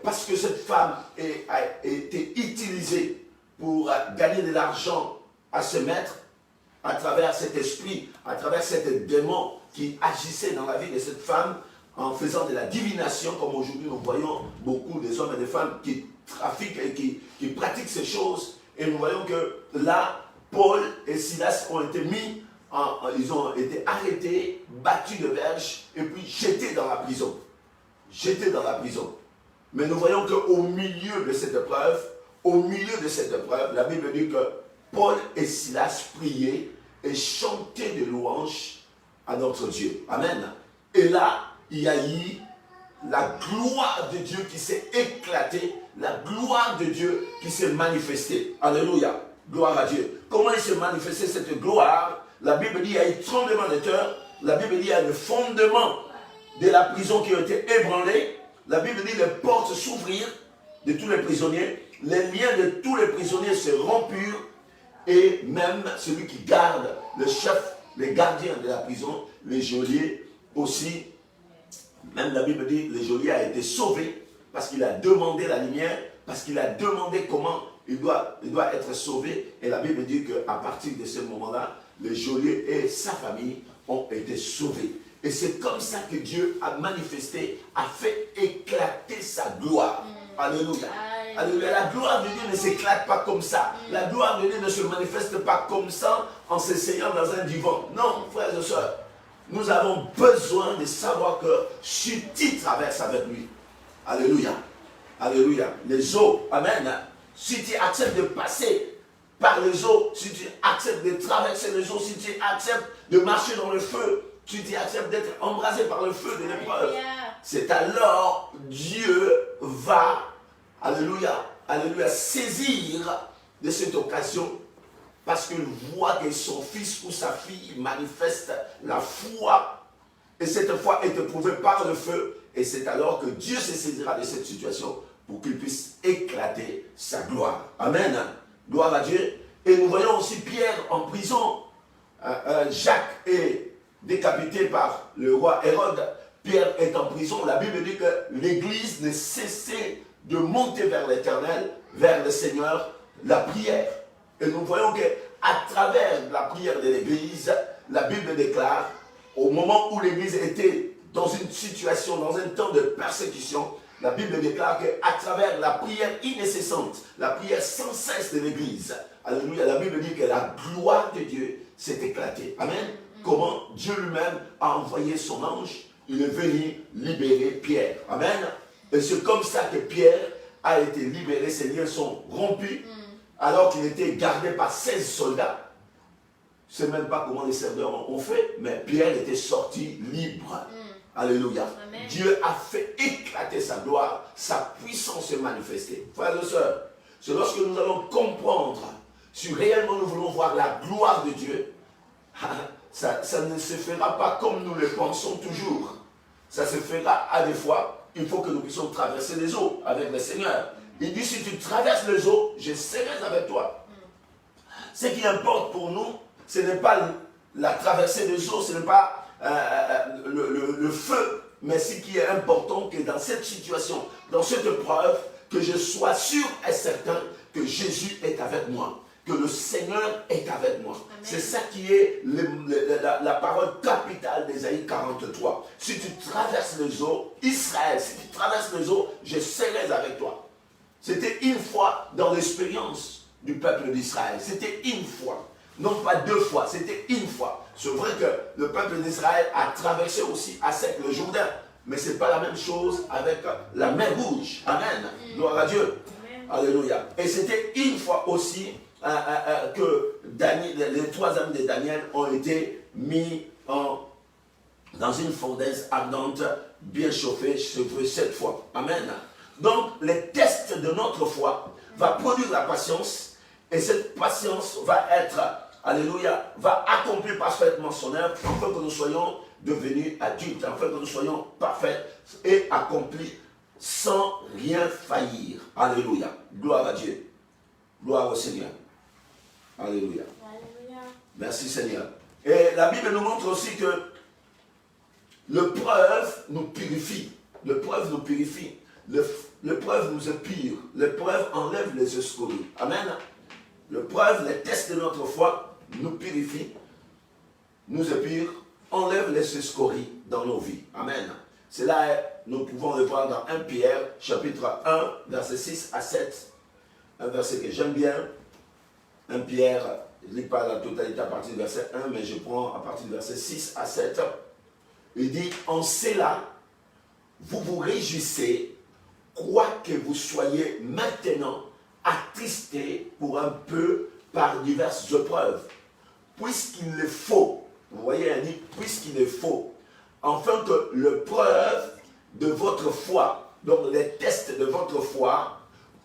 parce que cette femme a été utilisée pour gagner de l'argent à ce maître, à travers cet esprit, à travers cet démon qui agissait dans la vie de cette femme, en faisant de la divination, comme aujourd'hui nous voyons beaucoup des hommes et des femmes qui trafiquent et qui pratiquent ces choses. Et nous voyons que là, Paul et Silas ont été ils ont été arrêtés, battus de verge et puis jetés dans la prison. Jetés dans la prison. Mais nous voyons qu'au milieu de cette épreuve, la Bible dit que Paul et Silas priaient et chantaient des louanges à notre Dieu. Amen. Et là, il y a eu la gloire de Dieu qui s'est éclatée, la gloire de Dieu qui s'est manifestée. Alléluia. Gloire à Dieu. Comment il s'est manifesté cette gloire? La Bible dit qu'il y a eu tremblement de terre. La Bible dit qu'il y a le fondement de la prison qui a été ébranlé. La Bible dit que les portes s'ouvrirent de tous les prisonniers. Les liens de tous les prisonniers se rompurent. Et même celui qui garde, le chef, les gardiens de la prison, les geôliers aussi. Même la Bible dit que le geôlier a été sauvé parce qu'il a demandé la lumière, parce qu'il a demandé comment il doit être sauvé. Et la Bible dit qu'à partir de ce moment-là, le geôlier et sa famille ont été sauvés. Et c'est comme ça que Dieu a manifesté, a fait éclater sa gloire. Alléluia. Alléluia. La gloire de Dieu ne s'éclate pas comme ça. La gloire de Dieu ne se manifeste pas comme ça en s'essayant dans un divan. Non, frères et sœurs. Nous avons besoin de savoir que si tu traverses avec lui, alléluia, alléluia, les eaux, amen, si tu acceptes de passer par les eaux, si tu acceptes de traverser les eaux, si tu acceptes de marcher dans le feu, si tu acceptes d'être embrasé par le feu de l'épreuve, c'est alors Dieu va, alléluia, alléluia, saisir de cette occasion. Parce qu'il voit que son fils ou sa fille manifeste la foi. Et cette foi est éprouvée par le feu. Et c'est alors que Dieu se saisira de cette situation pour qu'il puisse éclater sa gloire. Amen. Gloire à Dieu. Et nous voyons aussi Pierre en prison. Jacques est décapité par le roi Hérode. Pierre est en prison. La Bible dit que l'Église ne cessait de monter vers l'Éternel, vers le Seigneur, la prière. Et nous voyons qu'à travers la prière de l'Église, la Bible déclare, au moment où l'Église était dans une situation, dans un temps de persécution, la Bible déclare qu'à travers la prière incessante, la prière sans cesse de l'Église, alléluia, la Bible dit que la gloire de Dieu s'est éclatée. Amen. Comment Dieu lui-même a envoyé son ange, il est venu libérer Pierre. Amen. Et c'est comme ça que Pierre a été libéré, ses liens sont rompus. Alors qu'il était gardé par 16 soldats. Je ne sais même pas comment les serveurs ont fait, mais Pierre était sorti libre. Alléluia. Amen. Dieu a fait éclater sa gloire, sa puissance s'est manifestée. Frères et sœurs, c'est lorsque nous allons comprendre si réellement nous voulons voir la gloire de Dieu, ça ne se fera pas comme nous le pensons toujours. Ça se fera à des fois, il faut que nous puissions traverser les eaux avec le Seigneur. Il dit, si tu traverses les eaux, je serai avec toi. Ce qui importe pour nous, ce n'est pas la traversée des eaux, ce n'est pas le feu, mais ce qui est important, que dans cette situation, dans cette épreuve, que je sois sûr et certain que Jésus est avec moi, que le Seigneur est avec moi. C'est ça qui est la parole capitale d'Ésaïe 43. Si tu traverses les eaux, Israël, si tu traverses les eaux, je serai avec toi. C'était une fois dans l'expérience du peuple d'Israël. C'était une fois. Non pas deux fois, c'était une fois. C'est vrai que le peuple d'Israël a traversé aussi à sec le Jourdain. Mais ce n'est pas la même chose avec la mer Rouge. Amen. Gloire à Dieu. Alléluia. Et c'était une fois aussi que les 3 hommes de Daniel ont été mis dans une fournaise ardente, bien chauffée, 7 fois. Amen. Donc, les tests de notre foi vont produire la patience, et cette patience va être, alléluia, va accomplir parfaitement son œuvre, afin que nous soyons devenus adultes, afin que nous soyons parfaits et accomplis sans rien faillir. Alléluia. Gloire à Dieu. Gloire au Seigneur. Alléluia. Alléluia. Merci Seigneur. Et la Bible nous montre aussi que l'épreuve nous purifie. L'épreuve nous purifie. L'épreuve nous épure. L'épreuve enlève les escories. Amen. L'épreuve, les tests de notre foi nous purifient, nous épure, enlève les escories dans nos vies. Amen. C'est là, nous pouvons le voir dans 1 Pierre, chapitre 1, versets 6 à 7. Un verset que j'aime bien. 1 Pierre, je ne lis pas la totalité à partir du verset 1, mais je prends à partir du verset 6 à 7. Il dit, en cela, vous vous réjouissez, quoique vous soyez maintenant attristés pour un peu par diverses épreuves, puisqu'il est faux, vous voyez, il dit, puisqu'il est faux, afin que l'épreuve de votre foi, donc les tests de votre foi,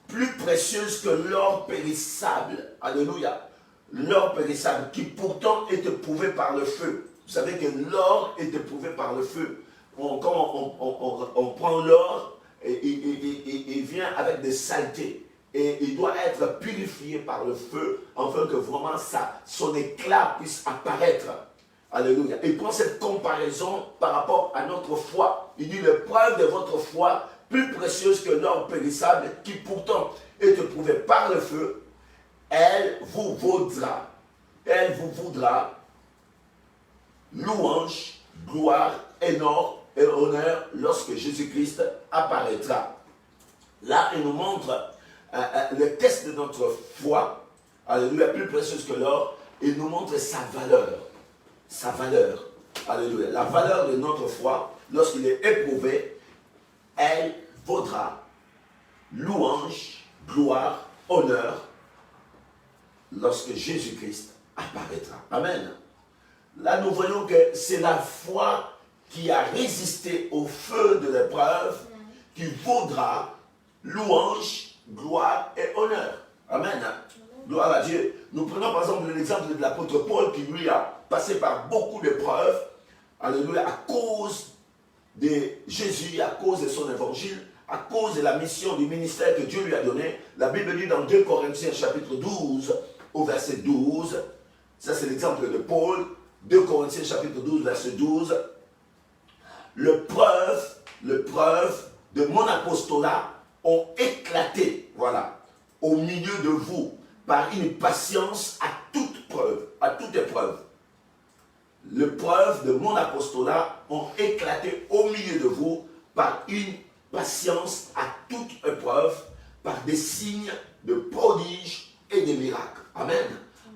plus précieuses que l'or périssable. Alléluia. L'or périssable qui pourtant est éprouvé par le feu. Vous savez que l'or est éprouvé par le feu. Quand on prend l'or, il vient avec des saletés. Et il doit être purifié par le feu afin que vraiment son éclat puisse apparaître. Alléluia. Il prend cette comparaison par rapport à notre foi. Il dit l'épreuve de votre foi plus précieuse que l'or périssable qui pourtant est éprouvée par le feu, elle vous vaudra louange, gloire, honneur lorsque Jésus-Christ apparaîtra. Là, il nous montre le test de notre foi, alléluia, plus précieuse que l'or, il nous montre sa valeur. Sa valeur, alléluia. La valeur de notre foi, lorsqu'il est éprouvé, elle vaudra louange, gloire, honneur, lorsque Jésus-Christ apparaîtra. Amen. Là, nous voyons que c'est la foi qui a résisté au feu de l'épreuve qui vaudra louange, gloire et honneur. Amen. Gloire à Dieu. Nous prenons par exemple l'exemple de l'apôtre Paul qui lui a passé par beaucoup d'épreuves, alléluia, à cause de Jésus, à cause de son évangile, à cause de la mission du ministère que Dieu lui a donné. La Bible dit dans 2 Corinthiens chapitre 12, au verset 12, ça c'est l'exemple de Paul, 2 Corinthiens chapitre 12, verset 12, le preuve de mon apostolat ont éclaté, voilà, au milieu de vous, par une patience à toute preuve, à toute épreuve. Le preuve de mon apostolat ont éclaté au milieu de vous par une patience à toute épreuve, par des signes de prodiges et de miracles. Amen.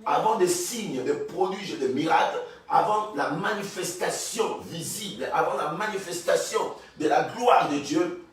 Avant des signes, de prodiges et de miracles, avant la manifestation visible, avant la manifestation de la gloire de Dieu,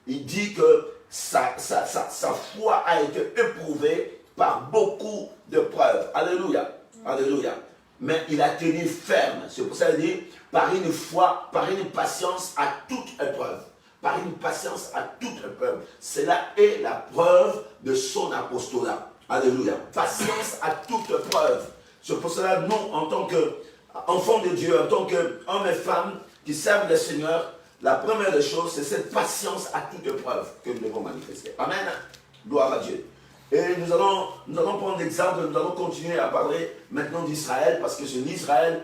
il dit que sa foi a été éprouvée par beaucoup de preuves. Alléluia. Alléluia. Mais il a tenu ferme. C'est pour ça qu'il dit, par une foi, par une patience à toute épreuve. Par une patience à toute épreuve. Cela est la preuve de son apostolat. Alléluia. Patience à toute épreuve. C'est pour cela, nous, en tant qu'enfants de Dieu, en tant qu'hommes et femmes qui servent le Seigneur, la première des choses, c'est cette patience à toute épreuve que nous devons manifester. Amen. Gloire à Dieu. Et nous allons prendre l'exemple, nous allons continuer à parler maintenant d'Israël, parce que c'est l'Israël,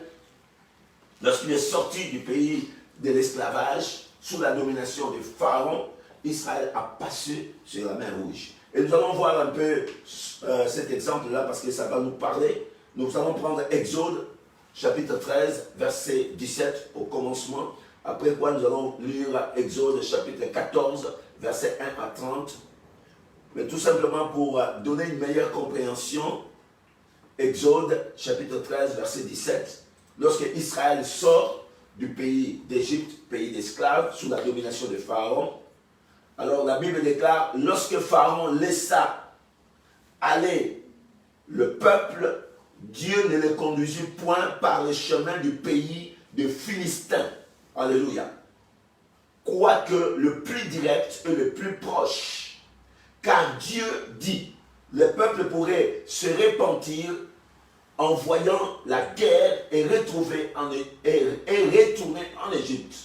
lorsqu'il est sorti du pays de l'esclavage, sous la domination de Pharaon, Israël a passé sur la mer Rouge. Et nous allons voir un peu cet exemple-là, parce que ça va nous parler. Nous allons prendre Exode, chapitre 13, verset 17, au commencement. Après quoi, nous allons lire Exode, chapitre 14, verset 1 à 30. Mais tout simplement pour donner une meilleure compréhension, Exode, chapitre 13, verset 17, lorsque Israël sort du pays d'Égypte, pays d'esclaves, sous la domination de Pharaon, alors la Bible déclare, lorsque Pharaon laissa aller le peuple, Dieu ne le conduisit point par les chemins du pays des Philistins. Alléluia. Quoique le plus direct et le plus proche. Car Dieu dit, le peuple pourrait se repentir en voyant la guerre et retourner en Égypte.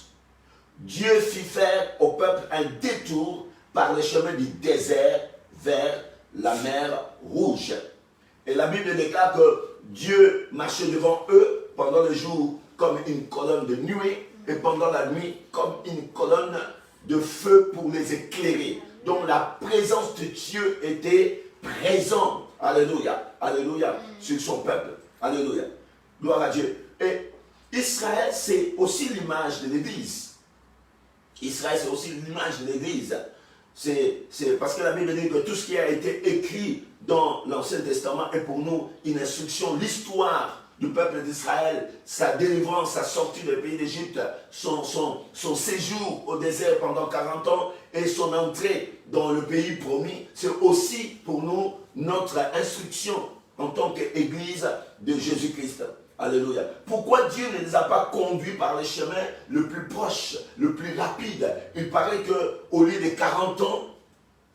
Dieu fit faire au peuple un détour par le chemin du désert vers la mer Rouge. Et la Bible déclare que Dieu marchait devant eux pendant le jour comme une colonne de nuée et pendant la nuit comme une colonne de feu pour les éclairer. Donc la présence de Dieu était présente. Alléluia. Alléluia. Sur son peuple. Alléluia. Gloire à Dieu. Et Israël, c'est aussi l'image de l'Église. Israël, c'est aussi l'image de l'Église. C'est parce que la Bible dit que tout ce qui a été écrit dans l'Ancien Testament est pour nous une instruction. L'histoire du peuple d'Israël, sa délivrance, sa sortie du pays d'Égypte, son séjour au désert pendant 40 ans et son entrée dans le pays promis, c'est aussi pour nous notre instruction en tant qu'Église de Jésus-Christ. Alléluia. Pourquoi Dieu ne les a pas conduits par le chemin le plus proche, le plus rapide? Il paraît qu'au lieu de 40 ans,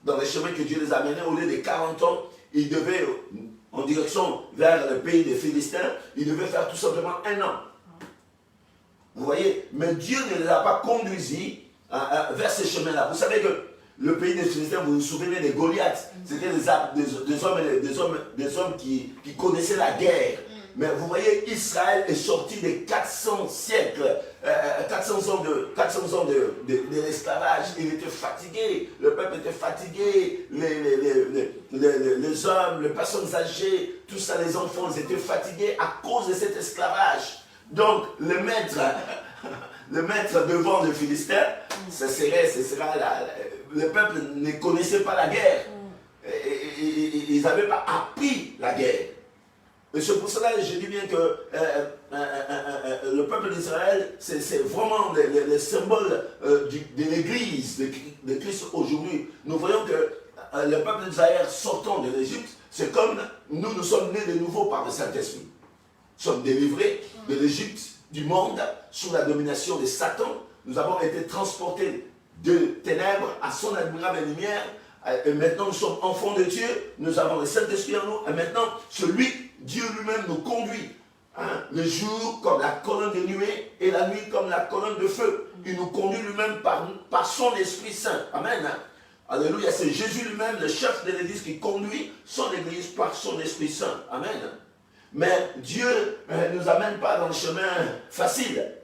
dans les chemins que Dieu les a menés, au lieu de 40 ans, ils devaient, en direction vers le pays des Philistins, ils devaient faire tout simplement 1 an. Vous voyez? Mais Dieu ne les a pas conduits vers ces chemins-là. Vous savez que le pays des Philistins, vous vous souvenez des Goliaths, c'était des hommes qui connaissaient la guerre. Mais vous voyez, Israël est sorti des 400 siècles, 400 ans de l'esclavage. Il était fatigué, le peuple était fatigué, les hommes, les personnes âgées, tout ça, les enfants, ils étaient fatigués à cause de cet esclavage. Donc, le maître devant le Philistin, ce sera le peuple ne connaissait pas la guerre. Ils n'avaient pas appris la guerre. Et c'est pour cela que je dis bien que le peuple d'Israël, c'est vraiment le symbole de l'Église de Christ aujourd'hui. Nous voyons que le peuple d'Israël sortant de l'Égypte, c'est comme nous sommes nés de nouveau par le Saint-Esprit. Nous sommes délivrés de l'Égypte, du monde, sous la domination de Satan. Nous avons été transportés de ténèbres à son admirable lumière. Et maintenant, nous sommes enfants de Dieu. Nous avons le Saint-Esprit en nous. Et maintenant, Dieu lui-même nous conduit. Le jour comme la colonne de nuée et la nuit comme la colonne de feu. Il nous conduit lui-même par son Esprit Saint. Amen. Alléluia. C'est Jésus lui-même, le chef de l'Église, qui conduit son Église par son Esprit Saint. Amen. Mais Dieu ne nous amène pas dans le chemin facile.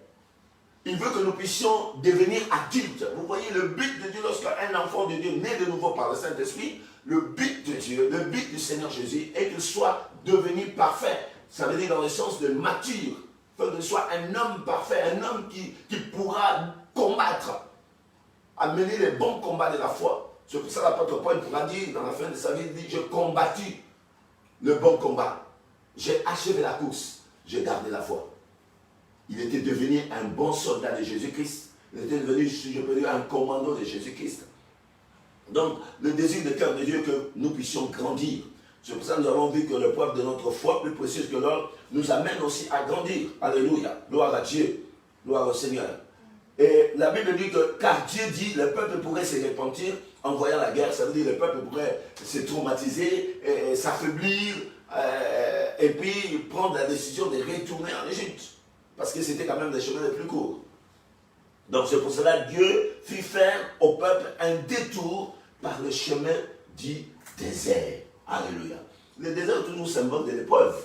Il veut que nous puissions devenir adultes. Vous voyez, le but de Dieu, lorsqu'un enfant de Dieu naît de nouveau par le Saint-Esprit, le but de Dieu, le but du Seigneur Jésus est qu'il soit devenu parfait. Ça veut dire dans le sens de mature. Il faut qu'il soit un homme parfait, un homme qui pourra combattre, amener les bons combats de la foi. C'est pour ça que l'apôtre Paul pourra dire dans la fin de sa vie, il dit, j'ai combattu le bon combat. J'ai achevé la course, j'ai gardé la foi. Il était devenu un bon soldat de Jésus-Christ. Il était devenu, si je peux dire, un commando de Jésus-Christ. Donc, le désir de cœur de Dieu que nous puissions grandir. C'est pour ça que nous avons vu que le poivre de notre foi, plus précieux que l'or, nous amène aussi à grandir. Alléluia. Gloire à Dieu. Gloire au Seigneur. Et la Bible dit que, car Dieu dit, le peuple pourrait se repentir en voyant la guerre. Ça veut dire que le peuple pourrait se traumatiser, s'affaiblir, et puis prendre la décision de retourner en Égypte. Parce que c'était quand même des chemins les plus courts. Donc c'est pour cela que Dieu fit faire au peuple un détour par le chemin du désert. Alléluia. Le désert est toujours symbole de l'épreuve.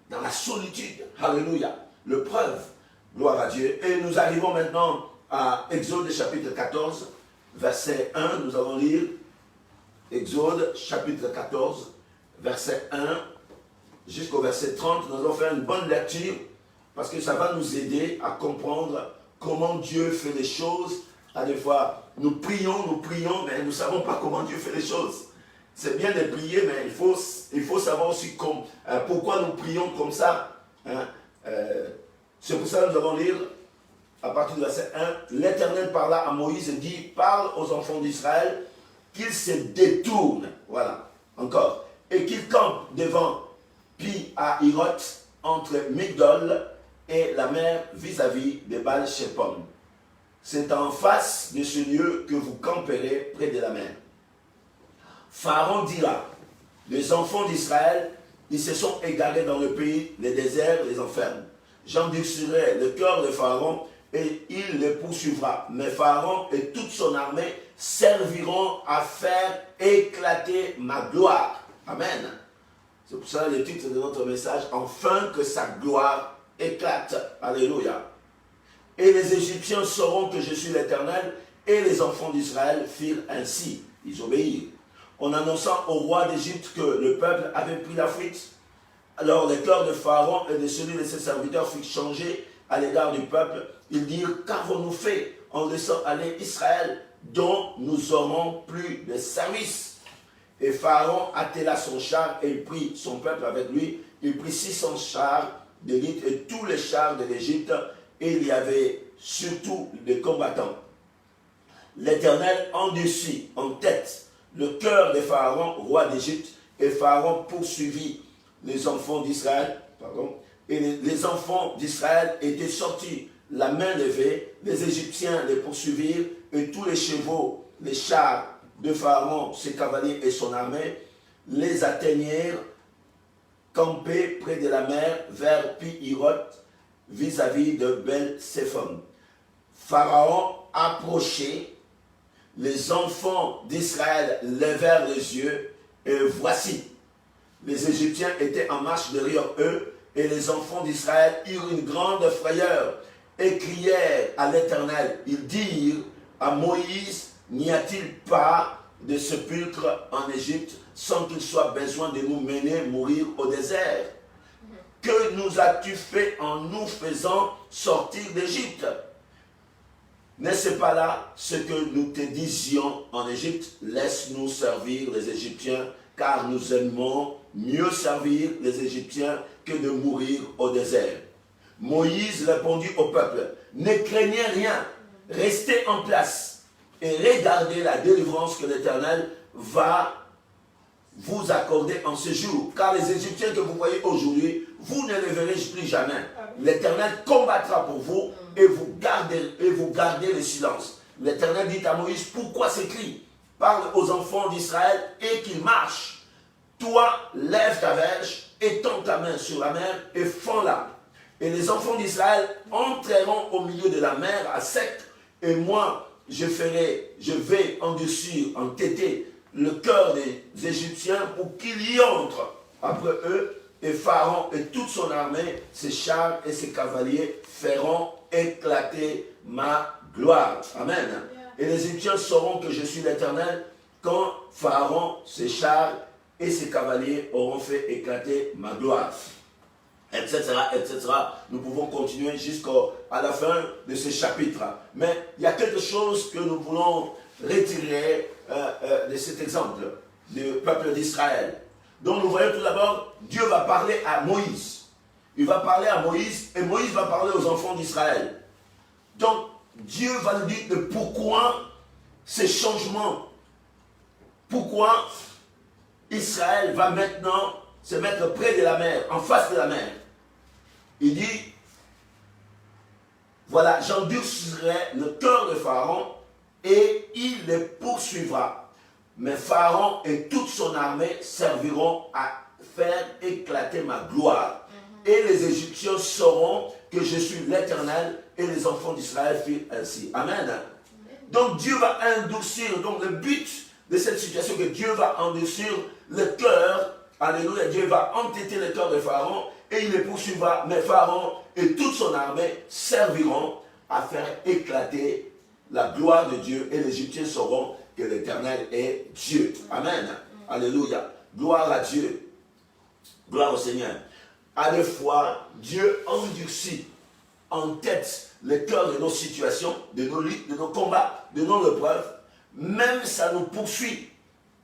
Dans la solitude. Alléluia. L'épreuve. Gloire à Dieu. Et nous arrivons maintenant à Exode chapitre 14, verset 1. Nous allons lire Exode chapitre 14, verset 1 jusqu'au verset 30. Nous allons faire une bonne lecture. Parce que ça va nous aider à comprendre comment Dieu fait les choses. À des fois, nous prions, mais nous ne savons pas comment Dieu fait les choses. C'est bien de prier, mais il faut savoir aussi pourquoi nous prions comme ça. C'est pour ça que nous allons lire, à partir du verset 1, l'Éternel parla à Moïse et dit, parle aux enfants d'Israël qu'ils se détournent. Voilà, encore. Et qu'ils campent devant Pi-Hahiroth, entre Migdol et la mer vis-à-vis de Baal-Shepon. C'est en face de ce lieu que vous camperez près de la mer. Pharaon dira, les enfants d'Israël, ils se sont égarés dans le pays, les déserts les enferment. J'endurcirai le cœur de Pharaon et il les poursuivra. Mais Pharaon et toute son armée serviront à faire éclater ma gloire. Amen. C'est pour ça le titre de notre message, enfin que sa gloire éclate. Alléluia. Et les Égyptiens sauront que je suis l'Éternel, et les enfants d'Israël firent ainsi. Ils obéirent. En annonçant au roi d'Égypte que le peuple avait pris la fuite, alors le cœur de Pharaon et de celui de ses serviteurs fut changé à l'égard du peuple. Ils dirent, qu'avons-nous fait en laissant aller Israël, dont nous aurons plus de service? Et Pharaon attela son char et il prit son peuple avec lui. Il prit 600 chars d'élite et tous les chars de l'Égypte, et il y avait surtout des combattants. L'Éternel endurcit en tête le cœur de Pharaon, roi d'Égypte, et Pharaon poursuivit les enfants d'Israël, et les enfants d'Israël étaient sortis, la main levée, les Égyptiens les poursuivirent, et tous les chevaux, les chars de Pharaon, ses cavaliers et son armée, les atteignirent, campés près de la mer, vers Pi-Hiroth, vis-à-vis de Bel-Séphon. Pharaon approchait, les enfants d'Israël levèrent les yeux, et voici, les Égyptiens étaient en marche derrière eux, et les enfants d'Israël eurent une grande frayeur, et crièrent à l'Éternel. Ils dirent à Moïse, n'y a-t-il pas de sépulcre en Égypte, sans qu'il soit besoin de nous mener mourir au désert? Que nous as-tu fait en nous faisant sortir d'Égypte? N'est-ce pas là ce que nous te disions en Égypte? Laisse-nous servir les Égyptiens, car nous aimons mieux servir les Égyptiens que de mourir au désert. Moïse répondit au peuple, ne craignez rien, restez en place et regardez la délivrance que l'Éternel va vous accorder en ce jour. Car les Égyptiens que vous voyez aujourd'hui, vous ne les verrez plus jamais. L'Éternel combattra pour vous et vous gardez le silence. L'Éternel dit à Moïse, pourquoi ces cris? Parle aux enfants d'Israël et qu'ils marchent. Toi, lève ta verge, étends ta main sur la mer et fends-la. Et les enfants d'Israël entreront au milieu de la mer à sec, et moi, je vais endurcir, entêter le cœur des Égyptiens pour qu'ils y entrent après eux, et Pharaon et toute son armée, ses chars et ses cavaliers feront éclater ma gloire. Amen. Et les Égyptiens sauront que je suis l'Éternel quand Pharaon, ses chars et ses cavaliers auront fait éclater ma gloire. Etc., etc. Nous pouvons continuer jusqu'à la fin de ce chapitre. Mais il y a quelque chose que nous voulons retirer de cet exemple du peuple d'Israël. Donc nous voyons tout d'abord, Dieu va parler à Moïse. Il va parler à Moïse et Moïse va parler aux enfants d'Israël. Donc Dieu va nous dire de pourquoi ces changements, pourquoi Israël va maintenant se mettre près de la mer, en face de la mer. Il dit, voilà, j'endurcirai le cœur de Pharaon et il les poursuivra. Mais Pharaon et toute son armée serviront à faire éclater ma gloire. Et les Égyptiens sauront que je suis l'Éternel, et les enfants d'Israël firent ainsi. Amen. Donc Dieu va endurcir. Donc le but de cette situation, que Dieu va endurcir le cœur. Alléluia. Dieu va entêter le cœur de Pharaon et il les poursuivra. Mais Pharaon et toute son armée serviront à faire éclater la gloire de Dieu, et les Égyptiens sauront que l'Éternel est Dieu. Amen. Alléluia. Gloire à Dieu. Gloire au Seigneur. À des fois, Dieu endurcit, entête le cœur de nos situations, de nos luttes, de nos combats, de nos épreuves. Même ça nous poursuit,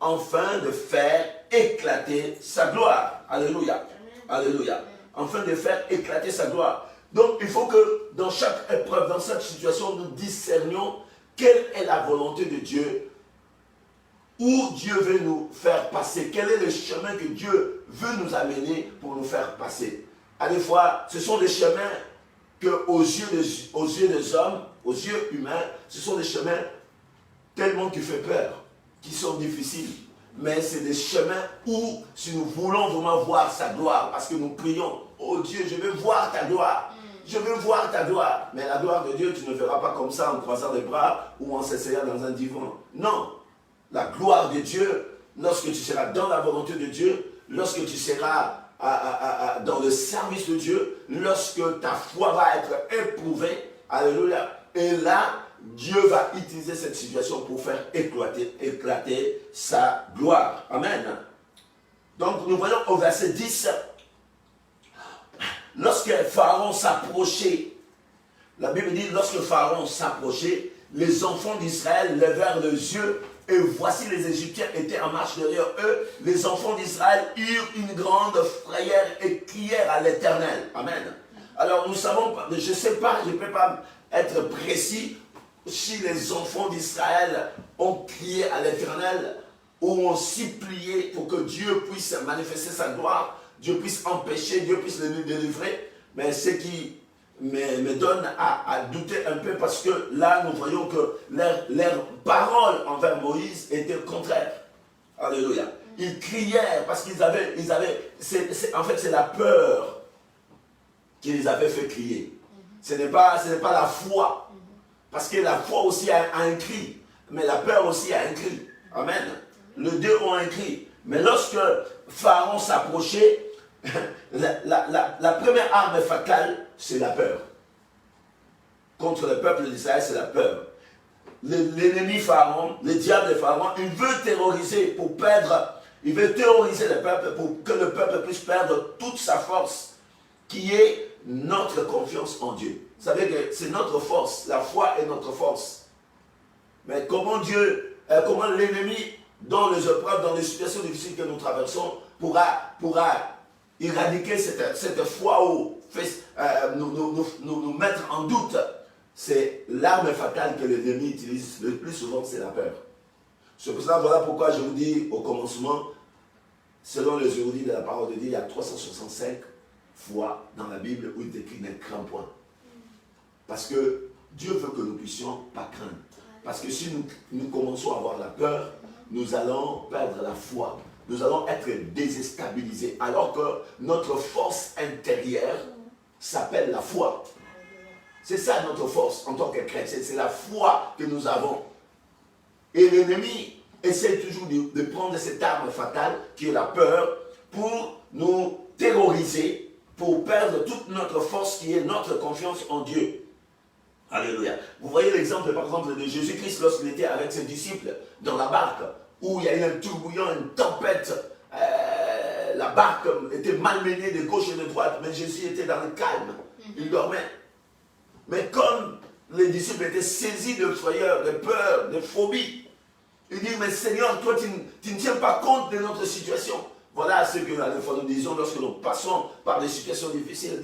afin de faire éclater sa gloire. Alléluia. Alléluia. Afin de faire éclater sa gloire. Donc il faut que dans chaque épreuve, dans chaque situation, nous discernions quelle est la volonté de Dieu, où Dieu veut nous faire passer, quel est le chemin que Dieu veut nous amener pour nous faire passer. À des fois, ce sont des chemins que aux yeux des hommes, aux yeux humains, ce sont des chemins tellement qui font peur, qui sont difficiles. Mais c'est des chemins où, si nous voulons vraiment voir sa gloire, parce que nous prions, oh Dieu, je veux voir ta gloire. Je veux voir ta gloire. Mais la gloire de Dieu, tu ne verras pas comme ça en croisant les bras ou en s'asseyant dans un divan. Non. La gloire de Dieu, lorsque tu seras dans la volonté de Dieu, lorsque tu seras dans le service de Dieu, lorsque ta foi va être éprouvée, alléluia, et là, Dieu va utiliser cette situation pour faire éclater sa gloire. Amen. Donc nous voyons au verset 10, lorsque Pharaon s'approchait, la Bible dit, lorsque Pharaon s'approchait, les enfants d'Israël levèrent les yeux, et voici les Égyptiens étaient en marche derrière eux. Les enfants d'Israël eurent une grande frayeur et crièrent à l'Éternel. Amen. Alors nous savons, je ne sais pas, je ne peux pas être précis si les enfants d'Israël ont crié à l'Éternel ou ont supplié pour que Dieu puisse manifester sa gloire, Dieu puisse empêcher, Dieu puisse les délivrer. Mais ce qui me donne à douter un peu, parce que là, nous voyons que leurs paroles envers Moïse étaient contraires. Alléluia. Ils criaient parce qu'ils avaient en fait, c'est la peur qui les avait fait crier. Ce n'est pas la foi. Parce que la foi aussi a un cri. Mais la peur aussi a un cri. Amen. Les deux ont un cri. Mais lorsque Pharaon s'approchait, la première arme fatale, c'est la peur. Contre le peuple d'Israël, c'est la peur. L'ennemi Pharaon, le diable de Pharaon, il veut terroriser il veut terroriser le peuple pour que le peuple puisse perdre toute sa force, qui est notre confiance en Dieu. Vous savez que c'est notre force, la foi est notre force. Mais comment l'ennemi, dans les épreuves, dans les situations difficiles que nous traversons, pourra éradiquer cette foi ou nous mettre en doute. C'est l'arme fatale que l'ennemi utilise le plus souvent, c'est la peur. C'est pour ça, voilà pourquoi je vous dis au commencement, selon les érudits de la parole de Dieu, il y a 365 fois dans la Bible où il décrit ne crains point. Parce que Dieu veut que nous puissions pas craindre. Parce que si nous commençons à avoir la peur, nous allons perdre la foi. Nous allons être déstabilisés. Alors que notre force intérieure s'appelle la foi. C'est ça notre force en tant que chrétien. C'est la foi que nous avons. Et l'ennemi essaie toujours de prendre cette arme fatale qui est la peur pour nous terroriser, pour perdre toute notre force qui est notre confiance en Dieu. Alléluia. Vous voyez l'exemple par exemple de Jésus-Christ lorsqu'il était avec ses disciples dans la barque où il y a eu un tourbillon, une tempête. La barque était malmenée de gauche et de droite, mais Jésus était dans le calme. Il dormait. Mais comme les disciples étaient saisis de frayeur, de peur, de phobie, il dit, mais Seigneur, toi tu ne tiens pas compte de notre situation. Voilà ce que la fois nous disons lorsque nous passons par des situations difficiles.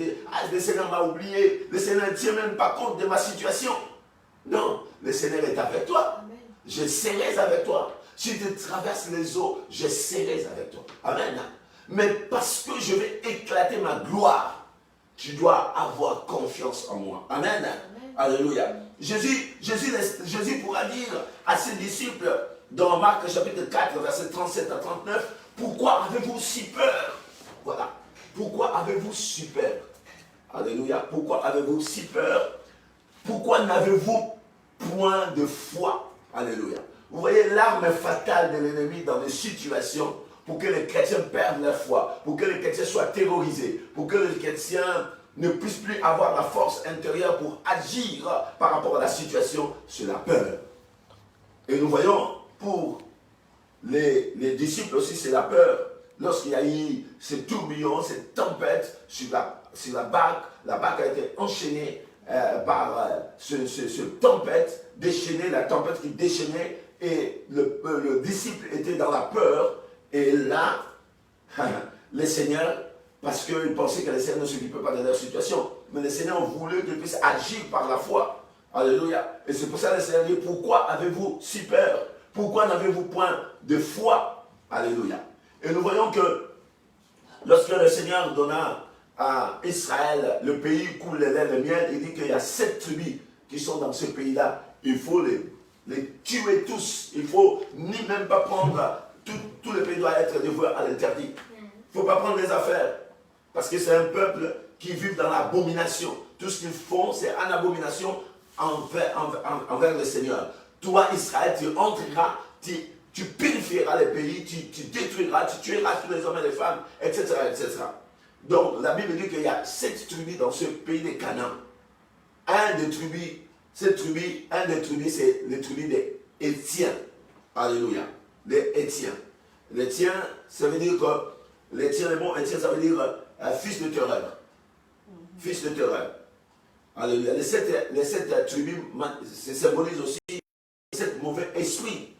Le Seigneur m'a oublié, le Seigneur ne tient même pas compte de ma situation. Non, le Seigneur est avec toi. Amen. Je serai avec toi. Si tu traverses les eaux, je serai avec toi. Amen. Mais parce que je vais éclater ma gloire, tu dois avoir confiance en moi. Amen. Amen. Alléluia. Jésus pourra dire à ses disciples dans Marc chapitre 4, verset 37 à 39, pourquoi avez-vous si peur? Voilà. Pourquoi avez-vous si peur? Alléluia. Pourquoi avez-vous si peur? Pourquoi n'avez-vous point de foi? Alléluia. Vous voyez l'arme fatale de l'ennemi dans les situations pour que les chrétiens perdent leur foi, pour que les chrétiens soient terrorisés, pour que les chrétiens ne puissent plus avoir la force intérieure pour agir par rapport à la situation, c'est la peur. Et nous voyons pour les disciples aussi, c'est la peur. Lorsqu'il y a eu ce tourbillon, cette tempête sur la barque a été enchaînée par cette tempête, déchaînée, la tempête qui déchaînait, et le disciple était dans la peur, et là, le Seigneur, parce qu'il pensait que le Seigneur ne s'occupait pas de leur situation, mais le Seigneur voulait qu'il puisse agir par la foi. Alléluia. Et c'est pour ça que le Seigneur dit, pourquoi avez-vous si peur? Pourquoi n'avez-vous point de foi? Alléluia. Et nous voyons que lorsque le Seigneur donna à Israël le pays où coule le lait et le miel, il dit qu'il y a 7 tribus qui sont dans ce pays-là. Il faut les tuer tous. Il ne faut ni même pas prendre, tout le pays doit être dévoué à l'interdit. Il ne faut pas prendre les affaires. Parce que c'est un peuple qui vit dans l'abomination. Tout ce qu'ils font, c'est en abomination envers le Seigneur. Toi, Israël, tu entreras, tu purifieras les pays, tu détruiras, tu tueras tous les hommes et les femmes, etc., etc. Donc, la Bible dit qu'il y a 7 tribus dans ce pays de Canaan. Un des tribus, c'est les tribus des Étiens. Alléluia. Les Étiens. Les Étiens, ça veut dire que le mot Étienne, ça veut dire fils de terreur. Fils de terreur. Alléluia. Les sept tribus, ça symbolise aussi 7 mauvais esprits.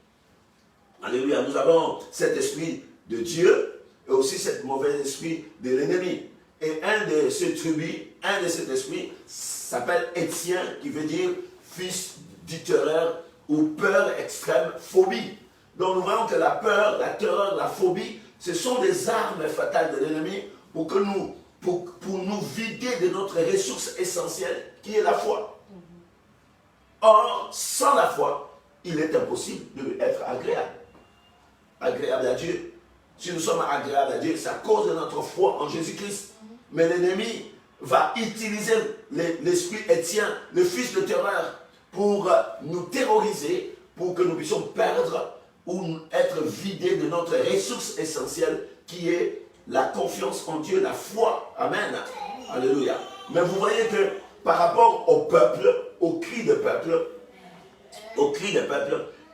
Alléluia. Nous avons cet esprit de Dieu et aussi cet mauvais esprit de l'ennemi. Et un de ces tribus, un de ces esprits s'appelle Étienne, qui veut dire fils du terreur ou peur extrême, phobie. Donc nous voyons que la peur, la terreur, la phobie, ce sont des armes fatales de l'ennemi pour que nous pour nous vider de notre ressource essentielle qui est la foi. Or, sans la foi, il est impossible d'être agréable. Agréable à Dieu. Si nous sommes agréables à Dieu, c'est à cause de notre foi en Jésus-Christ. Mais l'ennemi va utiliser l'esprit Étienne, le fils de terreur, pour nous terroriser, pour que nous puissions perdre ou être vidés de notre ressource essentielle qui est la confiance en Dieu, la foi. Amen. Alléluia. Mais vous voyez que par rapport au peuple, au cri de peuple,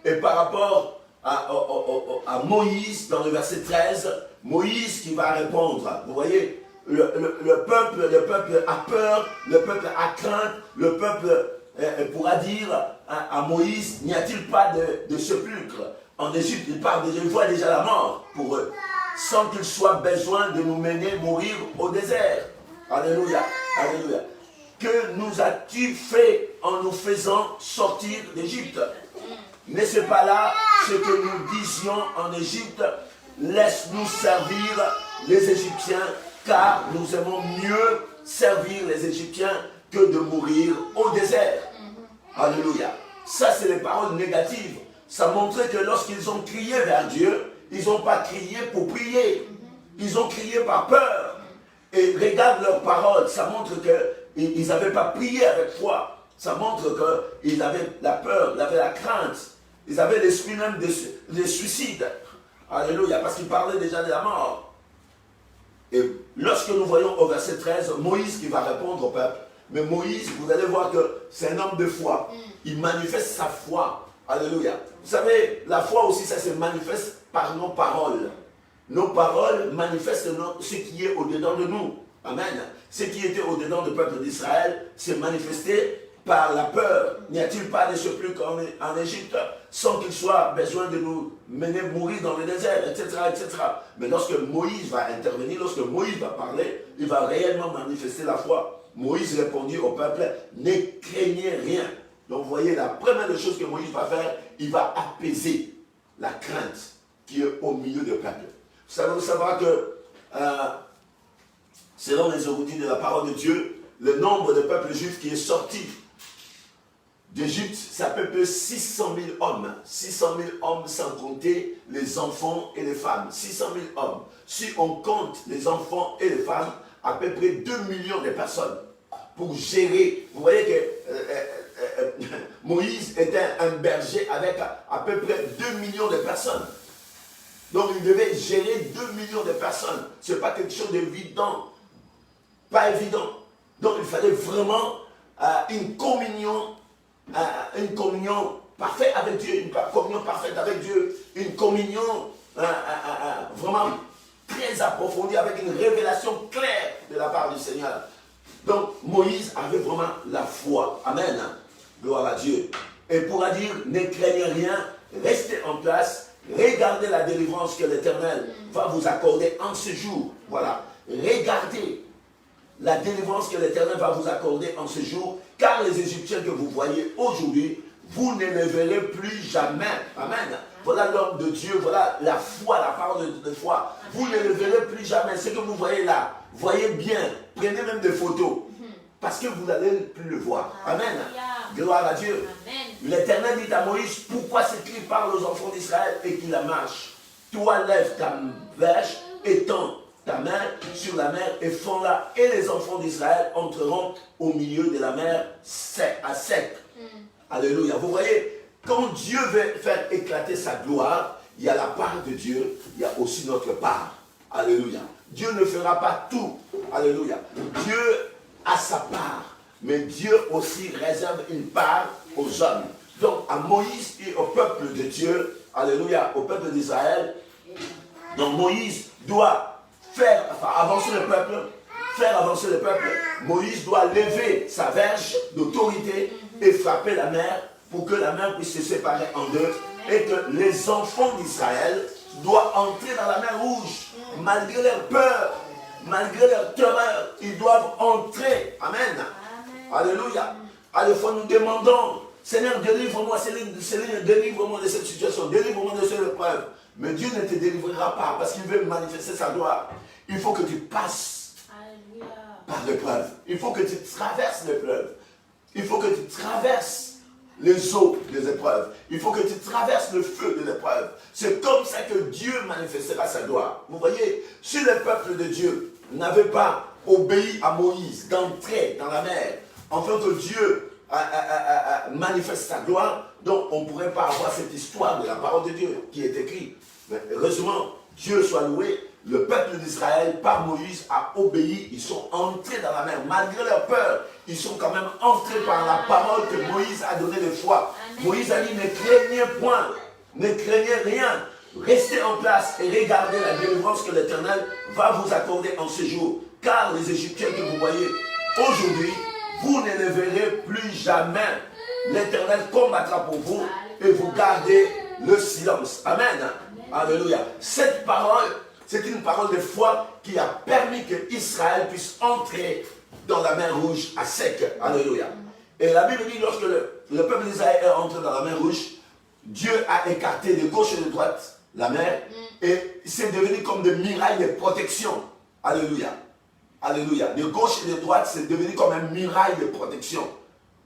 et par rapport à Moïse, dans le verset 13, Moïse qui va répondre. Vous voyez, le peuple a peur, le peuple a crainte, le peuple pourra dire à Moïse, n'y a-t-il pas de sépulcre en Égypte? Il voit déjà la mort pour eux, sans qu'il soit besoin de nous mener mourir au désert. Alléluia, alléluia. Que nous as-tu fait en nous faisant sortir d'Égypte? N'est-ce pas là ce que nous disions en Égypte? Laisse-nous servir les Égyptiens, car nous aimons mieux servir les Égyptiens que de mourir au désert. Alléluia. Ça, c'est les paroles négatives. Ça montrait que lorsqu'ils ont crié vers Dieu, ils n'ont pas crié pour prier. Ils ont crié par peur. Et regarde leurs paroles. Ça montre qu'ils n'avaient pas prié avec foi. Ça montre qu'ils avaient la peur, ils avaient la crainte. Ils avaient l'esprit même de suicide. Alléluia. Parce qu'ils parlaient déjà de la mort. Et lorsque nous voyons au verset 13, Moïse qui va répondre au peuple. Mais Moïse, vous allez voir que c'est un homme de foi. Il manifeste sa foi. Alléluia. Vous savez, la foi aussi, ça se manifeste par nos paroles. Nos paroles manifestent ce qui est au-dedans de nous. Amen. Ce qui était au-dedans du peuple d'Israël s'est manifesté par la peur. N'y a-t-il pas de sépulcre en Égypte sans qu'il soit besoin de nous mener mourir dans le désert, etc., etc. Mais lorsque Moïse va intervenir, lorsque Moïse va parler, il va réellement manifester la foi. Moïse répondit au peuple, ne craignez rien. Donc vous voyez, la première des choses que Moïse va faire, il va apaiser la crainte qui est au milieu du peuple. Vous savez savoir que, selon les érudits de la parole de Dieu, le nombre de peuples juifs qui est sorti d'Égypte, c'est à peu près 600 000 hommes. 600 000 hommes sans compter les enfants et les femmes. 600 000 hommes. Si on compte les enfants et les femmes, à peu près 2 millions de personnes pour gérer. Vous voyez que Moïse était un berger avec à peu près 2 millions de personnes. Donc il devait gérer 2 millions de personnes. Ce n'est pas quelque chose d'évident. Pas évident. Donc il fallait vraiment une communion parfaite avec Dieu, une communion parfaite avec Dieu, une communion vraiment très approfondie avec une révélation claire de la part du Seigneur. Donc Moïse avait vraiment la foi. Amen. Gloire à Dieu. Et pourra dire, ne craignez rien, restez en place, regardez la délivrance que l'Éternel va vous accorder en ce jour. Voilà. Regardez la délivrance que l'Éternel va vous accorder en ce jour, car les Égyptiens que vous voyez aujourd'hui, vous ne les verrez plus jamais. Amen. Voilà l'homme de Dieu, voilà la foi, la parole de foi. Vous ne le verrez plus jamais. Ce que vous voyez là, voyez bien, prenez même des photos, parce que vous n'allez plus le voir. Amen. Gloire à Dieu. L'Éternel dit à Moïse, pourquoi ce cri parle aux enfants d'Israël et qu'il la marche? Toi lève ta verge, étends ta main sur la mer et fends-la, et les enfants d'Israël entreront au milieu de la mer à sec. Alléluia. Vous voyez, quand Dieu veut faire éclater sa gloire, il y a la part de Dieu, il y a aussi notre part. Alléluia. Dieu ne fera pas tout. Alléluia. Dieu a sa part, mais Dieu aussi réserve une part aux hommes. Donc à Moïse et au peuple de Dieu, alléluia, au peuple d'Israël, donc Moïse doit faire avancer le peuple, Moïse doit lever sa verge d'autorité et frapper la mer pour que la mer puisse se séparer en deux et que les enfants d'Israël doivent entrer dans la mer rouge. Malgré leur peur, malgré leur terreur, ils doivent entrer. Amen. Alléluia. À la fois nous demandons, Seigneur, délivre-moi, Seigneur, délivre-moi de cette situation, délivre-moi de cette épreuve. Mais Dieu ne te délivrera pas parce qu'il veut manifester sa gloire. Il faut que tu passes par l'épreuve. Il faut que tu traverses l'épreuve. Il faut que tu traverses les eaux des épreuves. Il faut que tu traverses le feu de l'épreuve. C'est comme ça que Dieu manifestera sa gloire. Vous voyez, si le peuple de Dieu n'avait pas obéi à Moïse d'entrer dans la mer, afin que Dieu manifeste sa gloire, donc on ne pourrait pas avoir cette histoire de la parole de Dieu qui est écrite. Mais heureusement, Dieu soit loué, le peuple d'Israël, par Moïse, a obéi. Ils sont entrés dans la mer. Malgré leur peur, ils sont quand même entrés par la parole que Moïse a donnée de foi. Moïse a dit, ne craignez point, ne craignez rien. Restez en place et regardez la délivrance que l'Éternel va vous accorder en ce jour. Car les Égyptiens que vous voyez aujourd'hui, vous ne les verrez plus jamais. L'Éternel combattra pour vous et vous gardez le silence. Amen. Alléluia. Cette parole, c'est une parole de foi qui a permis que Israël puisse entrer dans la mer Rouge à sec. Alléluia. Et la Bible dit, lorsque le peuple d'Israël est entré dans la mer Rouge, Dieu a écarté de gauche et de droite la mer et c'est devenu comme des murailles de protection. Alléluia. Alléluia. De gauche et de droite, c'est devenu comme un muraille de protection.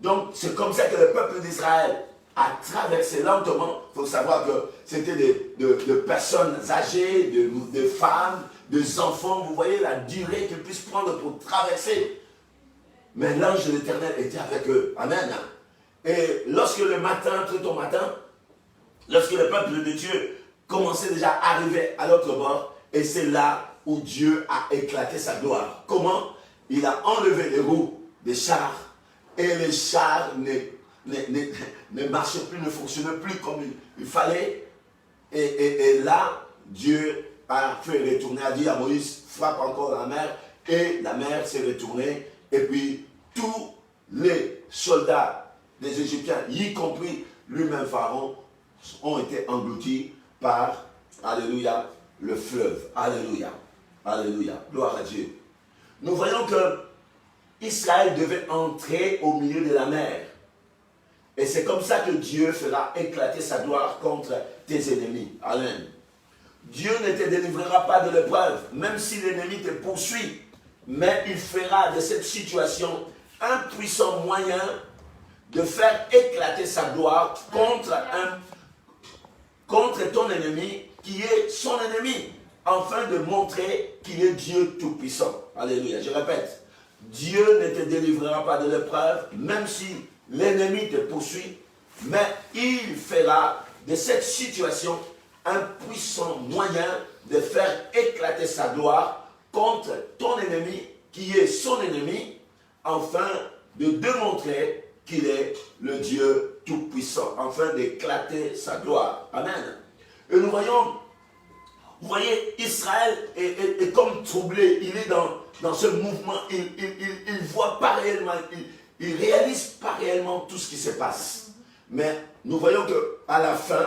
Donc, c'est comme ça que le peuple d'Israël a traversé lentement. Il faut savoir que c'était de personnes âgées, de femmes, des enfants. Vous voyez la durée qu'ils puissent prendre pour traverser. Mais l'ange de l'Éternel était avec eux. Amen. Et lorsque le matin, très tôt matin, lorsque le peuple de Dieu commençait déjà à arriver à l'autre bord, et c'est là où Dieu a éclaté sa gloire. Comment? Il a enlevé les roues des chars, et les chars ne marchaient plus, ne fonctionnaient plus comme il fallait. Et là, Dieu a fait retourner, a dit à Moïse, frappe encore la mer, et la mer s'est retournée, et puis tous les soldats des Égyptiens, y compris lui-même Pharaon, ont été engloutis par, alléluia, le fleuve. Alléluia. Alléluia. Gloire à Dieu. Nous voyons que Israël devait entrer au milieu de la mer. Et c'est comme ça que Dieu fera éclater sa gloire contre tes ennemis. Amen. Dieu ne te délivrera pas de l'épreuve, même si l'ennemi te poursuit. Mais il fera de cette situation un puissant moyen de faire éclater sa gloire contre ton ennemi qui est son ennemi, afin de montrer qu'il est Dieu Tout-Puissant. Alléluia. Je répète, Dieu ne te délivrera pas de l'épreuve, même si l'ennemi te poursuit, mais il fera de cette situation un puissant moyen de faire éclater sa gloire contre ton ennemi qui est son ennemi, afin de démontrer qu'il est le Dieu Tout-Puissant, afin d'éclater sa gloire. Amen. Et nous voyons, vous voyez, Israël est comme troublé, il est dans ce mouvement, il voit pas réellement, il réalise pas réellement tout ce qui se passe. Mais nous voyons qu'à la fin,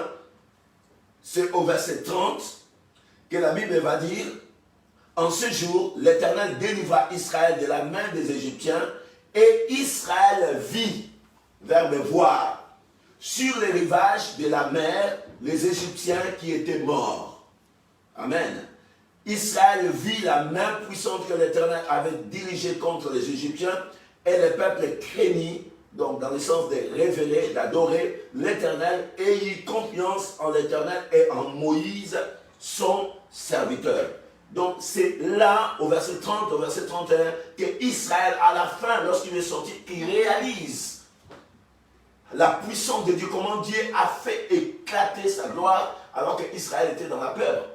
c'est au verset 30 que la Bible va dire, en ce jour, l'Éternel délivra Israël de la main des Égyptiens, et Israël vit, verbe voir, sur les rivages de la mer, les Égyptiens qui étaient morts. Amen. Israël vit la main puissante que l'Éternel avait dirigée contre les Égyptiens, et le peuple craignit, donc dans le sens de révéler, d'adorer l'Éternel, et eut confiance en l'Éternel et en Moïse, son serviteur. Donc c'est là, au verset 30, au verset 31, que Israël, à la fin, lorsqu'il est sorti, il réalise la puissance de Dieu, comment Dieu a fait éclater sa gloire, alors qu'Israël était dans la peur,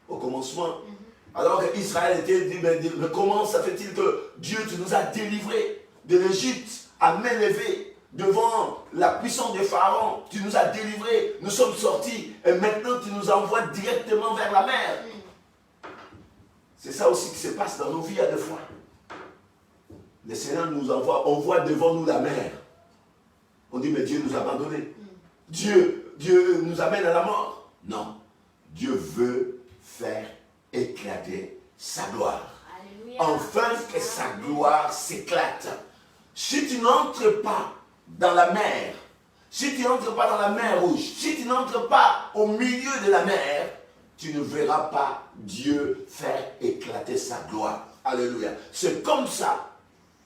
au commencement. Alors qu'Israël était dit, mais comment ça fait-il que Dieu, tu nous as délivrés de l'Égypte, à main levée, devant la puissance de Pharaon, tu nous as délivrés, nous sommes sortis, et maintenant tu nous envoies directement vers la mer. C'est ça aussi qui se passe dans nos vies à deux fois. Le Seigneur nous envoie, on voit devant nous la mer. On dit, mais Dieu nous a abandonnés. Dieu nous amène à la mort. Non. Dieu veut faire éclater sa gloire. Alléluia. Enfin que sa gloire s'éclate. Si tu n'entres pas dans la mer, si tu n'entres pas dans la mer Rouge, si tu n'entres pas au milieu de la mer, tu ne verras pas Dieu faire éclater sa gloire. Alléluia. C'est comme ça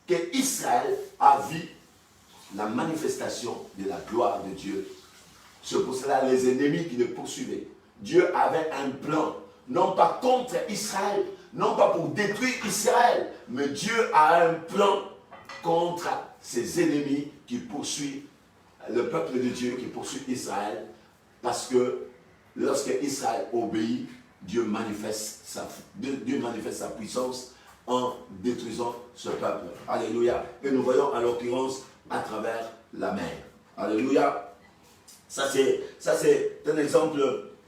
qu'Israël a vu la manifestation de la gloire de Dieu. C'est pour cela les ennemis qui le poursuivaient. Dieu avait un plan, non pas contre Israël, non pas pour détruire Israël, mais Dieu a un plan contre ses ennemis qui poursuivent le peuple de Dieu, qui poursuit Israël, parce que lorsque Israël obéit, Dieu manifeste sa puissance en détruisant ce peuple. Alléluia. Et nous voyons en l'occurrence à travers la mer. Alléluia. Ça c'est un exemple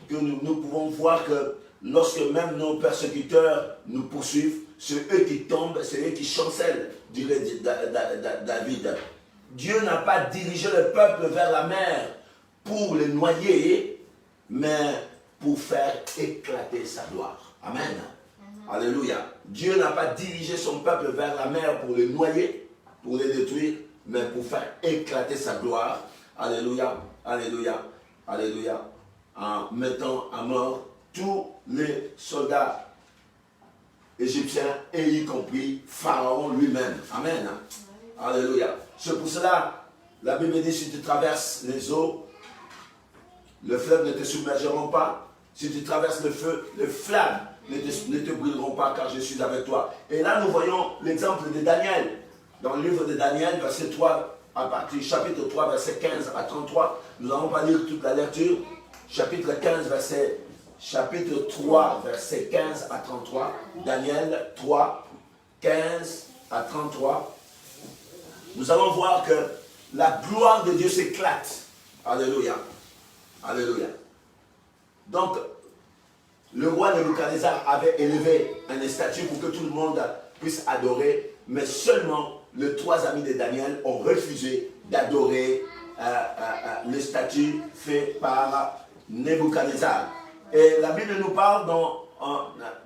que nous pouvons voir que lorsque même nos persécuteurs nous poursuivent, c'est eux qui tombent, c'est eux qui chancellent, dirait David. Dieu n'a pas dirigé le peuple vers la mer pour le noyer, mais pour faire éclater sa gloire. Amen. Alléluia. Dieu n'a pas dirigé son peuple vers la mer pour le noyer, pour le détruire, mais pour faire éclater sa gloire. Alléluia. Alléluia. Alléluia. En mettant à mort tous les soldats égyptiens et y compris Pharaon lui-même. Amen. Alléluia. C'est pour cela, la Bible dit, si tu traverses les eaux, le fleuve ne te submergeront pas. Si tu traverses le feu, les flammes ne te brûleront pas, car je suis avec toi. Et là, nous voyons l'exemple de Daniel. Dans le livre de Daniel, verset 3, à partir du chapitre 3, verset 15 à 33. Nous n'allons pas lire toute la lecture. Chapitre 3, verset 15 à 33. Daniel 3, 15 à 33. Nous allons voir que la gloire de Dieu s'éclate. Alléluia. Alléluia. Donc, le roi Nebuchadnezzar avait élevé une statue pour que tout le monde puisse adorer, mais seulement les 3 amis de Daniel ont refusé d'adorer les statues faites par Nebuchadnezzar. Et la Bible nous parle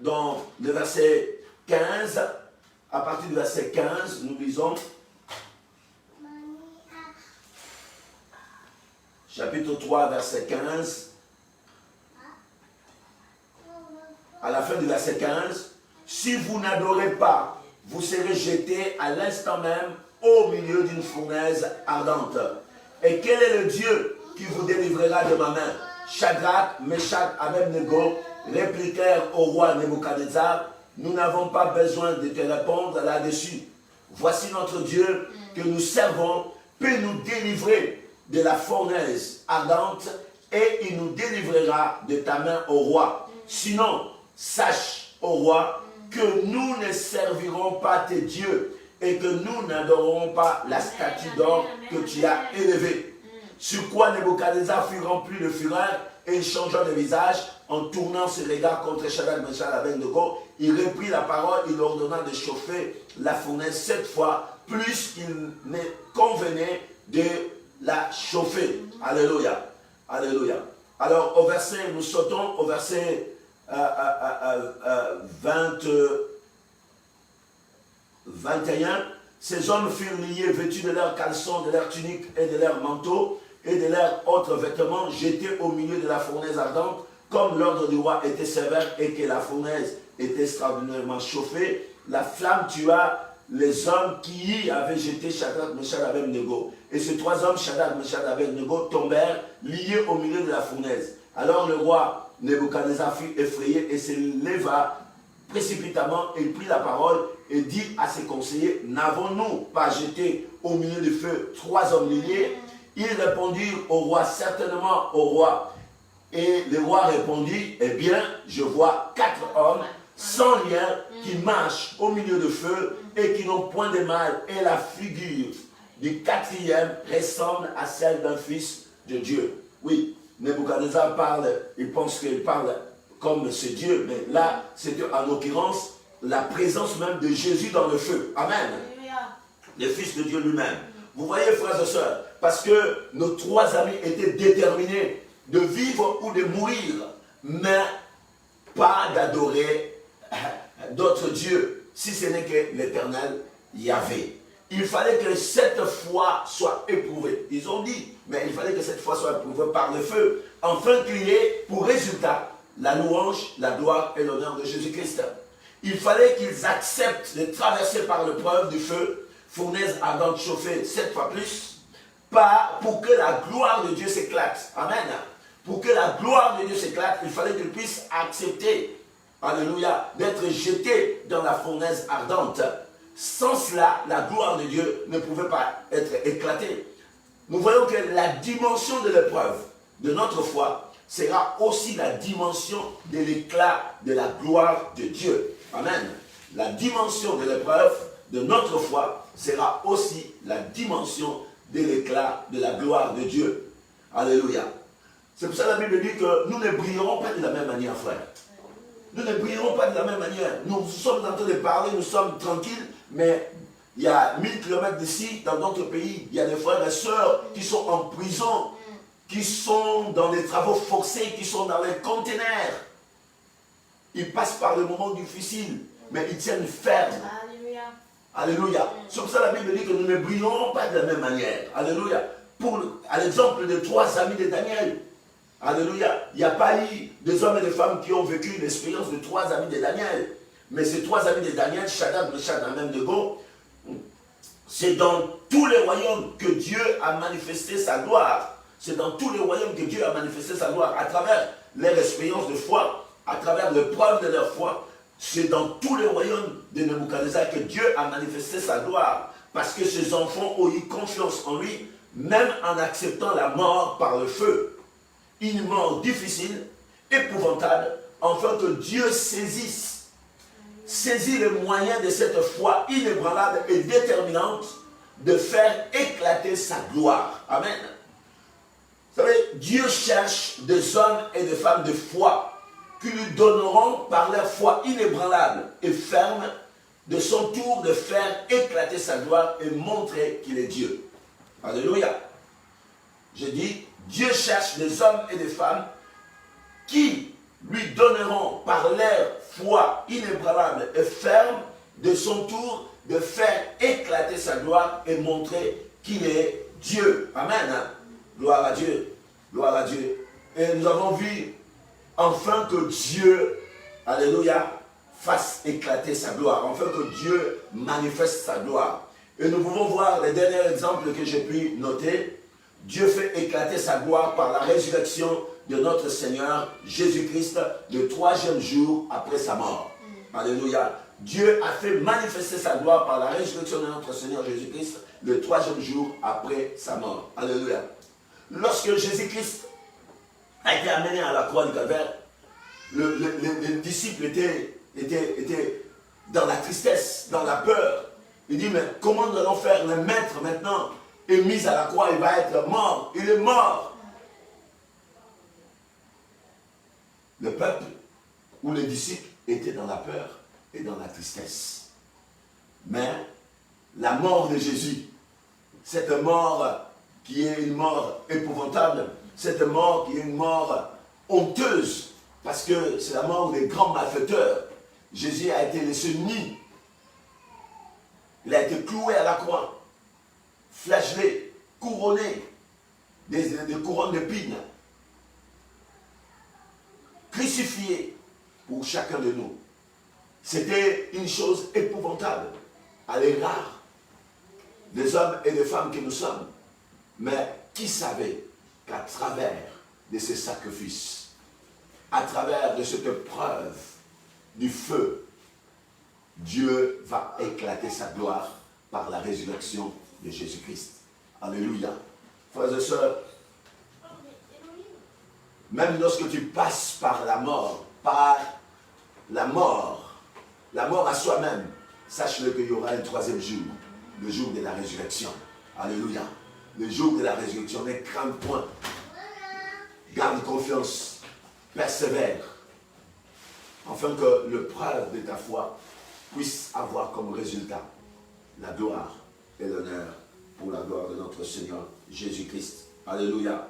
dans le verset 15, à partir du verset 15, nous lisons, chapitre 3, verset 15, à la fin du verset 15, « Si vous n'adorez pas, vous serez jetés à l'instant même au milieu d'une fournaise ardente. Et quel est le Dieu qui vous délivrera de ma main ?» Shadrach, Meshach, Abednego répliquèrent au roi Nebuchadnezzar, « Nous n'avons pas besoin de te répondre là-dessus. Voici notre Dieu que nous servons peut nous délivrer de la fournaise ardente et il nous délivrera de ta main au roi. Sinon, sache au roi que nous ne servirons pas tes dieux et que nous n'adorerons pas la statue d'or que tu as élevée. » Sur quoi Nebuchadnezzar fut rempli de fureur et il changea de visage en tournant ses regards contre Shadrach, Meshach et Abednego. Il reprit la parole, il ordonna de chauffer la fournaise 7 fois plus qu'il ne convenait de la chauffer. Alléluia. Alléluia. Alors au verset, nous sautons au verset 21. Ces hommes furent liés, vêtus de leurs caleçons, de leurs tuniques et de leurs manteaux et de leurs autres vêtements, jetés au milieu de la fournaise ardente, comme l'ordre du roi était sévère et que la fournaise était extraordinairement chauffée. La flamme tua les hommes qui y avaient jeté Shadrach, Meshach et Abednego. Et ces 3 hommes, Shadrach, Meshach et Abednego, tombèrent liés au milieu de la fournaise. Alors le roi Nebuchadnezzar fut effrayé et se leva précipitamment. Il prit la parole et dit à ses conseillers, « N'avons-nous pas jeté au milieu du feu 3 hommes liés ?» Ils répondirent au roi, « Certainement au roi. » Et le roi répondit, « Eh bien, je vois 4 hommes sans lien qui marchent au milieu du feu et qui n'ont point de mal. Et la figure du 4e ressemble à celle d'un fils de Dieu. » Oui, Nebuchadnezzar parle, il pense qu'il parle comme ce Dieu, mais là, c'est en l'occurrence la présence même de Jésus dans le feu. Amen. Le Fils de Dieu lui-même. Vous voyez, frères et sœurs, parce que nos 3 amis étaient déterminés de vivre ou de mourir, mais pas d'adorer d'autres dieux, si ce n'est que l'Éternel Yahvé. Il fallait que cette foi soit éprouvée. Ils ont dit, mais il fallait que cette foi soit éprouvée par le feu, afin qu'il y ait pour résultat la louange, la gloire et l'honneur de Jésus-Christ. il fallait qu'ils acceptent de traverser par l'épreuve du feu, fournaise ardente chauffée 7 fois plus, pour que la gloire de Dieu s'éclate. Amen. Pour que la gloire de Dieu s'éclate, il fallait qu'ils puissent accepter, alléluia, d'être jetés dans la fournaise ardente. Sans cela, la gloire de Dieu ne pouvait pas être éclatée. Nous voyons que la dimension de l'épreuve de notre foi sera aussi la dimension de l'éclat de la gloire de Dieu. Amen. La dimension de l'épreuve de notre foi sera aussi la dimension de l'éclat de la gloire de Dieu. Alléluia. C'est pour ça que la Bible dit que nous ne brillerons pas de la même manière, frère. Nous ne brillerons pas de la même manière. Nous sommes en train de parler, nous sommes tranquilles, mais il y a 1000 km d'ici, dans d'autres pays, il y a des frères et sœurs qui sont en prison, qui sont dans des travaux forcés, qui sont dans les containers. Ils passent par des moments difficiles, mais ils tiennent ferme. Alléluia. Alléluia. C'est pour ça que la Bible dit que nous ne brillerons pas de la même manière. Alléluia. À l'exemple de 3 amis de Daniel. Alléluia. Il n'y a pas eu des hommes et des femmes qui ont vécu l'expérience de 3 amis de Daniel. Mais ces 3 amis de Daniel, Shadrach, Meshach et Abednego, c'est dans tous les royaumes que Dieu a manifesté sa gloire. C'est dans tous les royaumes que Dieu a manifesté sa gloire à travers leur expérience de foi, à travers l'épreuve de leur foi. C'est dans tous les royaumes de Nebuchadnezzar que Dieu a manifesté sa gloire. Parce que ses enfants ont eu confiance en lui, même en acceptant la mort par le feu. Une mort difficile, épouvantable, afin que Dieu saisit les moyens de cette foi inébranlable et déterminante de faire éclater sa gloire. Amen. Vous savez, Dieu cherche des hommes et des femmes de foi qui lui donneront par leur foi inébranlable et ferme de son tour de faire éclater sa gloire et montrer qu'il est Dieu. Alléluia. Je dis, Dieu cherche des hommes et des femmes qui lui donneront par leur foi inébranlable et ferme de son tour de faire éclater sa gloire et montrer qu'il est Dieu. Amen. Gloire à Dieu. Gloire à Dieu. Et nous avons vu enfin que Dieu, alléluia, fasse éclater sa gloire. Enfin que Dieu manifeste sa gloire. Et nous pouvons voir les derniers exemples que j'ai pu noter. Dieu fait éclater sa gloire par la résurrection de notre Seigneur Jésus-Christ le 3e jour après sa mort. Alléluia. Dieu a fait manifester sa gloire par la résurrection de notre Seigneur Jésus-Christ le 3e jour après sa mort. Alléluia. Lorsque Jésus-Christ a été amené à la croix du Calvaire, les disciples étaient dans la tristesse, dans la peur. Il dit, mais comment nous allons faire? Le maître maintenant est mis à la croix, il va être mort. Il est mort. Le peuple ou les disciples étaient dans la peur et dans la tristesse. Mais la mort de Jésus, cette mort qui est une mort épouvantable, cette mort qui est une mort honteuse, parce que c'est la mort des grands malfaiteurs. Jésus a été laissé nu. Il a été cloué à la croix, flagellé, couronné, des couronnes d'épines, crucifié pour chacun de nous. C'était une chose épouvantable à l'égard des hommes et des femmes que nous sommes. Mais qui savait qu'à travers de ces sacrifices, à travers de cette preuve du feu, Dieu va éclater sa gloire par la résurrection de Jésus-Christ. Alléluia. Frères et sœurs, même lorsque tu passes par la mort à soi-même, sache-le qu'il y aura un 3e jour, le jour de la résurrection. Alléluia. Le jour de la résurrection, ne crains point. Garde confiance, persévère, afin que l'épreuve de ta foi puisse avoir comme résultat la gloire et l'honneur pour la gloire de notre Seigneur Jésus-Christ. Alléluia.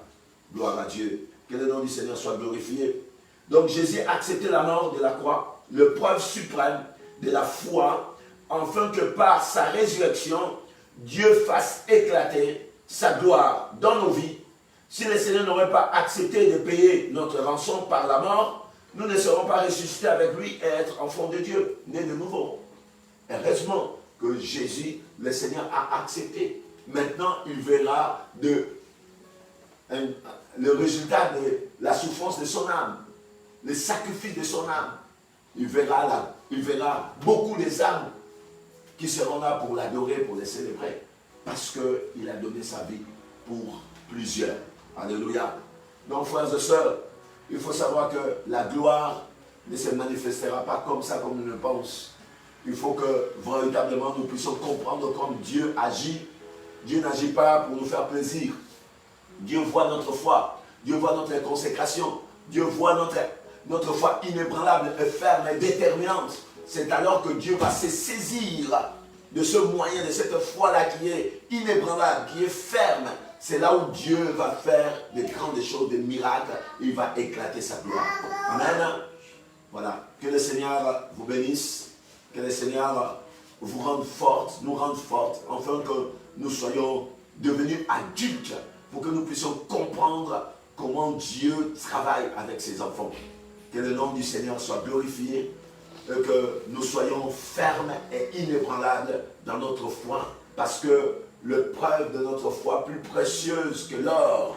Gloire à Dieu. Que le nom du Seigneur soit glorifié. Donc Jésus a accepté la mort de la croix, l'épreuve suprême de la foi, afin que par sa résurrection, Dieu fasse éclater sa gloire dans nos vies. Si le Seigneur n'aurait pas accepté de payer notre rançon par la mort, nous ne serons pas ressuscités avec lui et être enfants de Dieu, nés de nouveau. Heureusement que Jésus, le Seigneur, a accepté. Maintenant, il verra le résultat de la souffrance de son âme, le sacrifice de son âme. Il verra beaucoup des âmes qui seront là pour l'adorer, pour le célébrer, parce qu'il a donné sa vie pour plusieurs. Alléluia. Donc, frères et sœurs, il faut savoir que la gloire ne se manifestera pas comme ça, comme on le pense. Il faut que véritablement nous puissions comprendre comme Dieu agit. Dieu n'agit pas pour nous faire plaisir. Dieu voit notre foi. Dieu voit notre consécration. Dieu voit notre foi inébranlable, ferme et déterminante. C'est alors que Dieu va se saisir de ce moyen, de cette foi-là qui est inébranlable, qui est ferme. C'est là où Dieu va faire de grandes choses, des miracles. Il va éclater sa gloire. Amen. Voilà. Que le Seigneur vous bénisse. Que le Seigneur vous rende forte, nous rende forte, afin que nous soyons devenus adultes, pour que nous puissions comprendre comment Dieu travaille avec ses enfants. Que le nom du Seigneur soit glorifié, et que nous soyons fermes et inébranlables dans notre foi, parce que le preuve de notre foi, plus précieuse que l'or,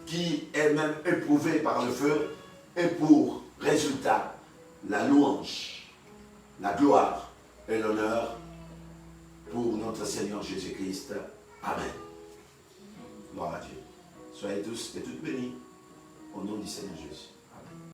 qui est même éprouvé par le feu, est pour résultat la louange, la gloire et l'honneur pour notre Seigneur Jésus-Christ. Amen. Gloire à Dieu. Soyez tous et toutes bénis au nom du Seigneur Jésus.